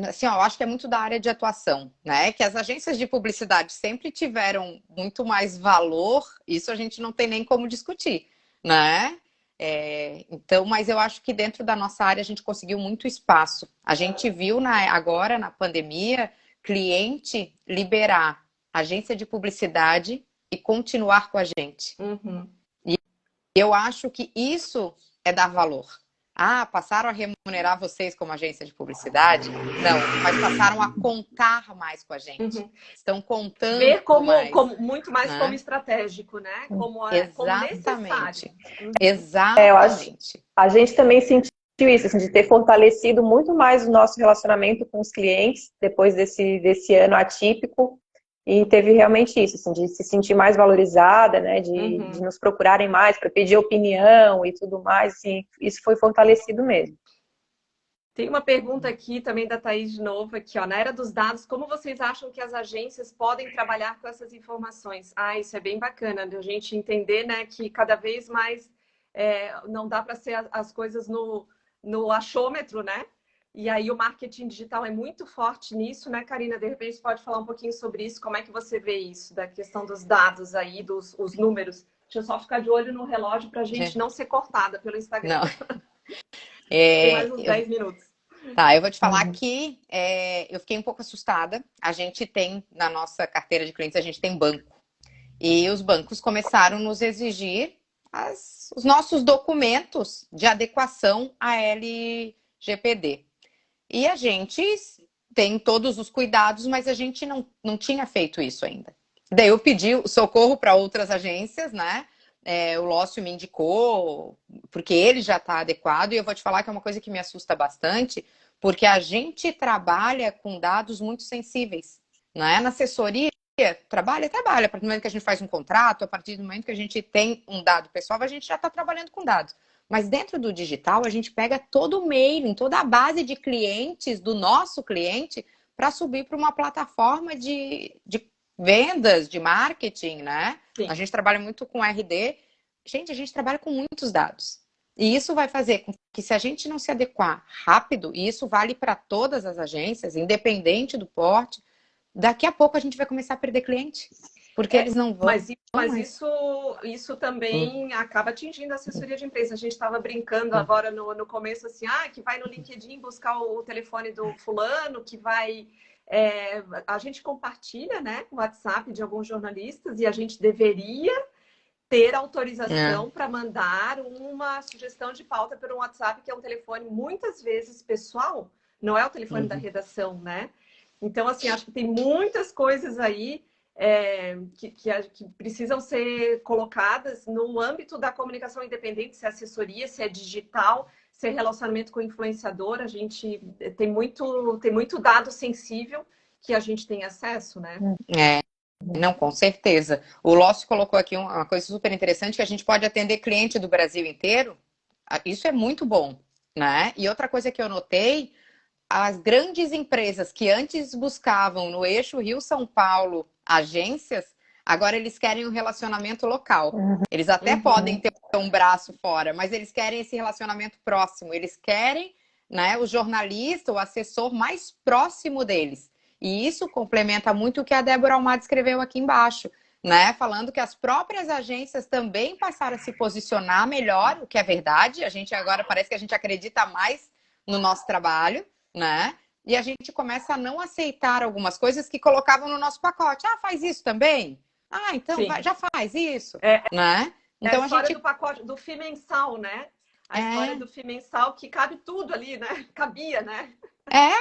assim, eu acho que é muito da área de atuação, né? Que as agências de publicidade sempre tiveram muito mais valor, isso a gente não tem nem como discutir, né? Então, mas eu acho que dentro da nossa área a gente conseguiu muito espaço. A gente viu agora, na pandemia, cliente liberar agência de publicidade e continuar com a gente. Uhum. E eu acho que isso é dar valor. Passaram a remunerar vocês como agência de publicidade? Não, mas passaram a contar mais com a gente. Uhum. Estão contando ver como muito mais, né? Como estratégico, né? Como necessário. Exatamente. A gente também sentiu isso, assim, de ter fortalecido muito mais o nosso relacionamento com os clientes depois desse ano atípico. E teve realmente isso, assim, de se sentir mais valorizada, né? De nos procurarem mais para pedir opinião e tudo mais. Assim, isso foi fortalecido mesmo. Tem uma pergunta aqui também da Thaís de novo, aqui, ó. Na era dos dados, como vocês acham que as agências podem trabalhar com essas informações? Isso é bem bacana, a gente entender, né, que cada vez mais não dá para ser as coisas no achômetro, né? E aí o marketing digital é muito forte nisso, né, Karina? De repente você pode falar um pouquinho sobre isso, como é que você vê isso, da questão dos dados aí, os números. Deixa eu só ficar de olho no relógio para a gente não ser cortada pelo Instagram. Não. Tem mais uns 10 minutos. Tá, eu vou te falar que eu fiquei um pouco assustada. A gente tem, na nossa carteira de clientes, a gente tem banco. E os bancos começaram a nos exigir os nossos documentos de adequação à LGPD. E a gente tem todos os cuidados, mas a gente não tinha feito isso ainda. Daí eu pedi socorro para outras agências, né? O Lócio me indicou, porque ele já está adequado, e eu vou te falar que é uma coisa que me assusta bastante, porque a gente trabalha com dados muito sensíveis, né? Na assessoria, trabalha, a partir do momento que a gente faz um contrato, a partir do momento que a gente tem um dado pessoal, a gente já está trabalhando com dados. Mas dentro do digital, a gente pega todo o mailing, toda a base de clientes do nosso cliente para subir para uma plataforma de vendas, de marketing, né? Sim. A gente trabalha muito com RD. Gente, a gente trabalha com muitos dados. E isso vai fazer com que, se a gente não se adequar rápido, e isso vale para todas as agências, independente do porte, daqui a pouco a gente vai começar a perder cliente. Porque eles não vão. Mas isso também acaba atingindo a assessoria de imprensa. A gente estava brincando agora no começo, assim, que vai no LinkedIn buscar o telefone do fulano, que vai... a gente compartilha, né, o WhatsApp de alguns jornalistas e a gente deveria ter autorização para mandar uma sugestão de pauta pelo WhatsApp, que é um telefone muitas vezes pessoal, não é o telefone da redação, né? Então, assim, acho que tem muitas coisas aí que precisam ser colocadas no âmbito da comunicação independente, se é assessoria, se é digital, se é relacionamento com o influenciador. A gente tem muito dado sensível que a gente tem acesso, né? Não, com certeza. O Lócio colocou aqui uma coisa super interessante, que a gente pode atender cliente do Brasil inteiro. Isso é muito bom, né? E outra coisa que eu notei, as grandes empresas que antes buscavam no eixo Rio-São Paulo agências, agora eles querem um relacionamento local. Eles até podem ter um braço fora, mas eles querem esse relacionamento próximo. Eles querem, né, o jornalista, o assessor mais próximo deles. E isso complementa muito o que a Débora Almada escreveu aqui embaixo, né? Falando que as próprias agências também passaram a se posicionar melhor, o que é verdade. A gente agora parece que a gente acredita mais no nosso trabalho, né? E a gente começa a não aceitar algumas coisas que colocavam no nosso pacote. Faz isso também? Então já faz isso, né? Então a história do pacote do FII mensal, né? A história do FII mensal que cabe tudo ali, né? Cabia, né?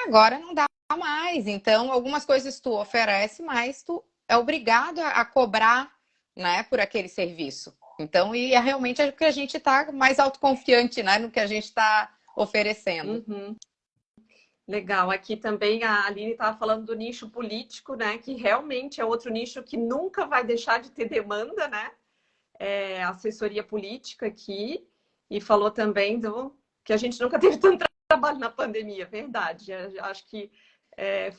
Agora não dá mais. Então, algumas coisas tu oferece, mas tu é obrigado a cobrar, né, por aquele serviço. Então, e realmente é que a gente está mais autoconfiante, né, no que a gente está oferecendo. Legal. Aqui também a Aline estava falando do nicho político, né, que realmente é outro nicho que nunca vai deixar de ter demanda, né? Assessoria política aqui. E falou também que a gente nunca teve tanto trabalho na pandemia, verdade. Acho que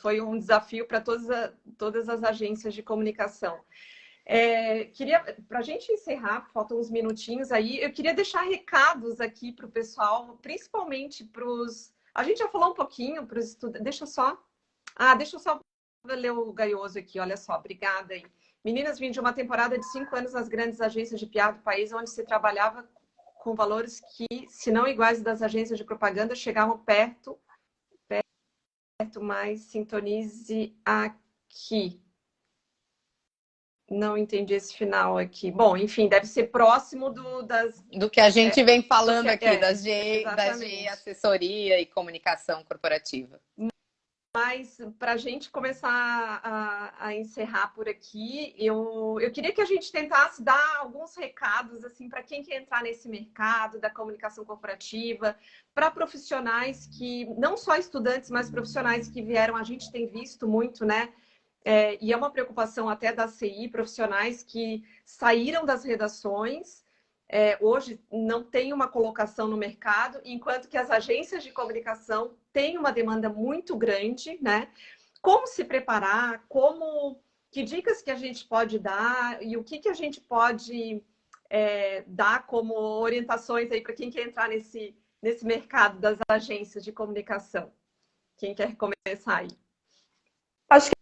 foi um desafio para todas as agências de comunicação. Para a gente encerrar, faltam uns minutinhos aí, eu queria deixar recados aqui para o pessoal, principalmente para os... A gente já falou um pouquinho para os estudantes. Deixa eu só ler o Gaioso aqui, olha só, obrigada aí. Meninas, vim de uma temporada de 5 anos nas grandes agências de PR do país, onde se trabalhava com valores que, se não iguais das agências de propaganda, chegavam perto, mas sintonize aqui. Não entendi esse final aqui. Bom, enfim, deve ser próximo do que a gente vem falando aqui, da GE Assessoria e Comunicação Corporativa. Mas para a gente começar a encerrar por aqui, eu queria que a gente tentasse dar alguns recados assim para quem quer entrar nesse mercado da comunicação corporativa, para profissionais que, não só estudantes, mas profissionais que vieram, a gente tem visto muito, né? E é uma preocupação até da CI, profissionais que saíram das redações, hoje não tem uma colocação no mercado, enquanto que as agências de comunicação têm uma demanda muito grande, né? Como se preparar, que dicas que a gente pode dar e o que a gente pode dar como orientações aí para quem quer entrar nesse mercado das agências de comunicação? Quem quer começar aí? Acho que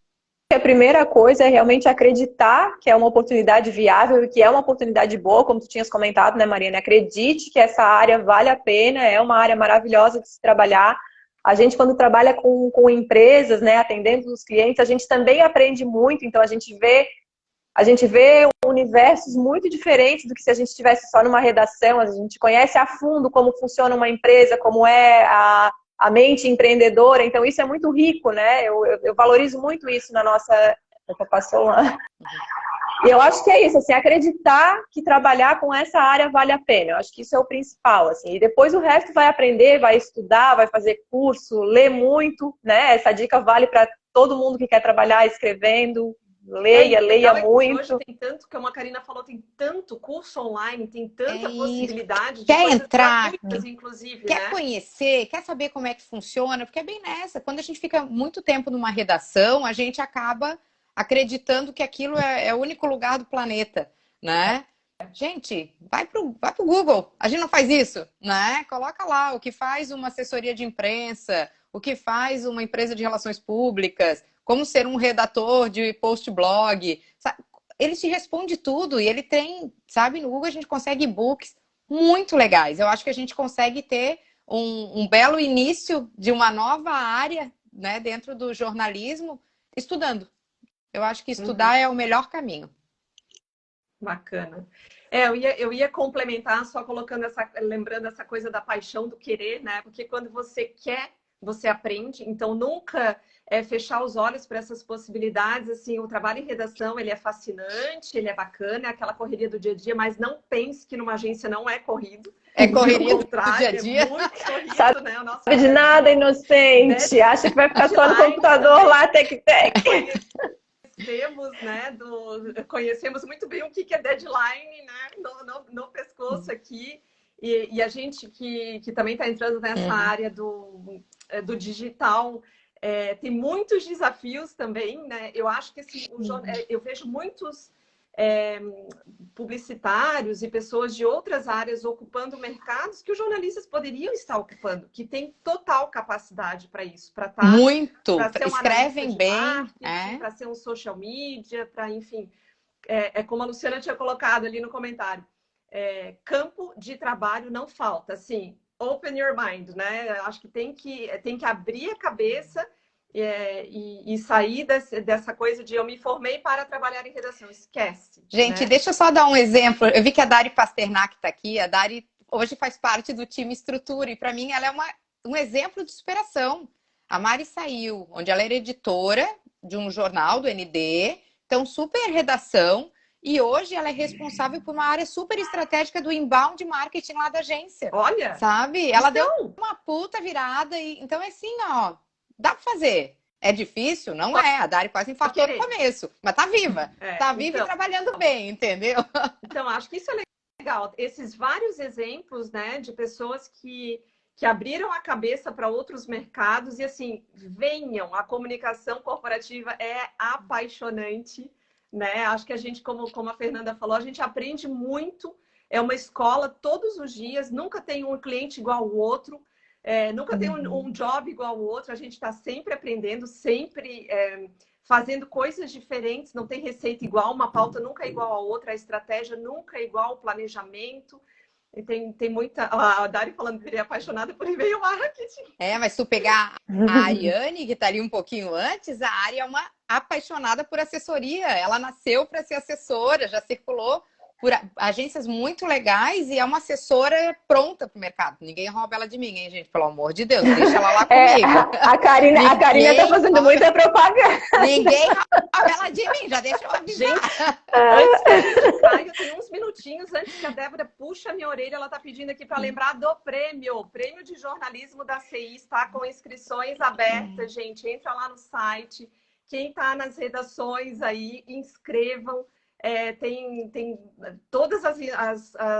a primeira coisa é realmente acreditar que é uma oportunidade viável e que é uma oportunidade boa, como tu tinhas comentado, né, Mariana? Acredite que essa área vale a pena, é uma área maravilhosa de se trabalhar. A gente, quando trabalha com empresas, né, atendendo os clientes, a gente também aprende muito, então a gente vê universos muito diferentes do que se a gente estivesse só numa redação. A gente conhece a fundo como funciona uma empresa, como é a mente empreendedora, então isso é muito rico, né? Eu valorizo muito isso na nossa... Passou lá. E eu acho que é isso, assim, acreditar que trabalhar com essa área vale a pena. Eu acho que isso é o principal, assim. E depois o resto vai aprender, vai estudar, vai fazer curso, ler muito, né? Essa dica vale para todo mundo que quer trabalhar escrevendo. Leia, leia muito. Hoje tem tanto, como a Karina falou, tem tanto curso online, tem tanta possibilidade de quer coisas entrar, gratuitas, inclusive, quer né? conhecer, quer saber como é que funciona, porque é bem nessa. Quando a gente fica muito tempo numa redação, a gente acaba acreditando que aquilo é o único lugar do planeta, né? Gente, vai pro Google. A gente não faz isso, né? Coloca lá o que faz uma assessoria de imprensa, o que faz uma empresa de relações públicas, como ser um redator de post-blog. Ele te responde tudo e ele tem, sabe, no Google a gente consegue e-books muito legais. Eu acho que a gente consegue ter um belo início de uma nova área, né, dentro do jornalismo, estudando. Eu acho que estudar é o melhor caminho. Bacana. Eu ia complementar só colocando lembrando essa coisa da paixão do querer, né? Porque quando você quer, você aprende. Então nunca fechar os olhos para essas possibilidades. Assim, o trabalho em redação ele é fascinante, ele é bacana, é aquela correria do dia a dia, mas não pense que numa agência não é corrido. É correria do dia a dia. É muito corrido, Sabe, né? O nosso de nada, inocente. Acha que vai ficar só no computador também. Lá, tec-tec. Conhecemos muito bem o que é deadline, né? No pescoço aqui. E a gente que também está entrando nessa área do digital tem muitos desafios também, né? Eu acho que assim, eu vejo muitos publicitários e pessoas de outras áreas ocupando mercados que os jornalistas poderiam estar ocupando, que tem total capacidade para isso, para estar muito, ser escrevem bem, para ser um social media, para enfim, como a Luciana tinha colocado ali no comentário, campo de trabalho não falta, assim, open your mind, né? Acho que tem que abrir a cabeça e sair dessa coisa de eu me formei para trabalhar em redação. Esquece. Gente, né? Deixa eu só dar um exemplo. Eu vi que a Dari Pasternak está aqui. A Dari hoje faz parte do time Estrutura e para mim ela é um exemplo de superação. A Mari saiu, onde ela era editora de um jornal do ND, então super redação, e hoje ela é responsável por uma área super estratégica do inbound marketing lá da agência. Olha! Sabe? Ela deu uma puta virada. Então é assim, ó, dá pra fazer. É difícil? Não é. A Dari quase infartou no começo, mas tá viva. Tá viva e trabalhando bem, entendeu? Então, acho que isso é legal. Esses vários exemplos, né, de pessoas que abriram a cabeça para outros mercados e, assim, venham. A comunicação corporativa é apaixonante, né? Acho que a gente, como a Fernanda falou, a gente aprende muito. É uma escola todos os dias. Nunca tem um cliente igual ao outro. Nunca tem um job igual ao outro. A gente está sempre aprendendo, sempre fazendo coisas diferentes. Não tem receita igual, uma pauta nunca é igual a outra, a estratégia nunca é igual ao planejamento. E tem muita... A Dari falando que seria apaixonada por e-mail marketing. Mas se tu pegar a Ariane, que tá ali um pouquinho antes, a Ari é uma apaixonada por assessoria. Ela nasceu para ser assessora, já circulou por agências muito legais e é uma assessora pronta para o mercado. Ninguém rouba ela de mim, hein, gente? Pelo amor de Deus, deixa ela lá comigo. A Karina tá fazendo muita propaganda. Ninguém rouba ela de mim, já deixa eu avisar. Gente, antes que a gente saia, tem uns minutinhos antes que a Débora puxa a minha orelha, ela tá pedindo aqui para lembrar do prêmio de jornalismo da CI, está com inscrições abertas, gente. Entra lá no site. Quem tá nas redações aí, inscrevam. Tem todas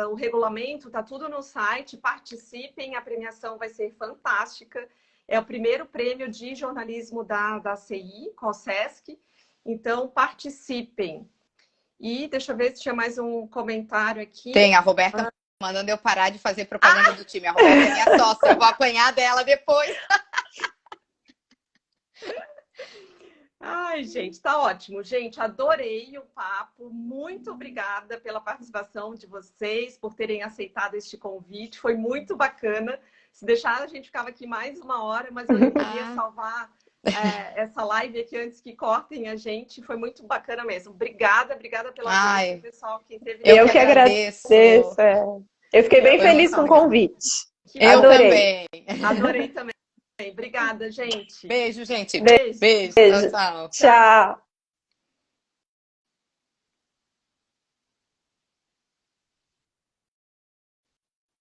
o regulamento, tá tudo no site, participem, a premiação vai ser fantástica. É o primeiro prêmio de jornalismo da CI, COSESC, então participem. E deixa eu ver se tinha mais um comentário aqui. Tem, a Roberta mandando eu parar de fazer propaganda do time. A Roberta é minha sócia, eu vou apanhar dela depois. Ai, gente, tá ótimo. Gente, adorei o papo. Muito obrigada pela participação de vocês, por terem aceitado este convite. Foi muito bacana. Se deixar, a gente ficava aqui mais uma hora, mas eu não queria salvar essa live aqui antes que cortem a gente. Foi muito bacana mesmo. Obrigada pela audiência, pessoal que teve. Eu que agradeço. Eu fiquei bem feliz com o convite. Eu adorei. Também. Adorei também. Obrigada, gente. Beijo, gente. Beijo. Tchau. Tchau.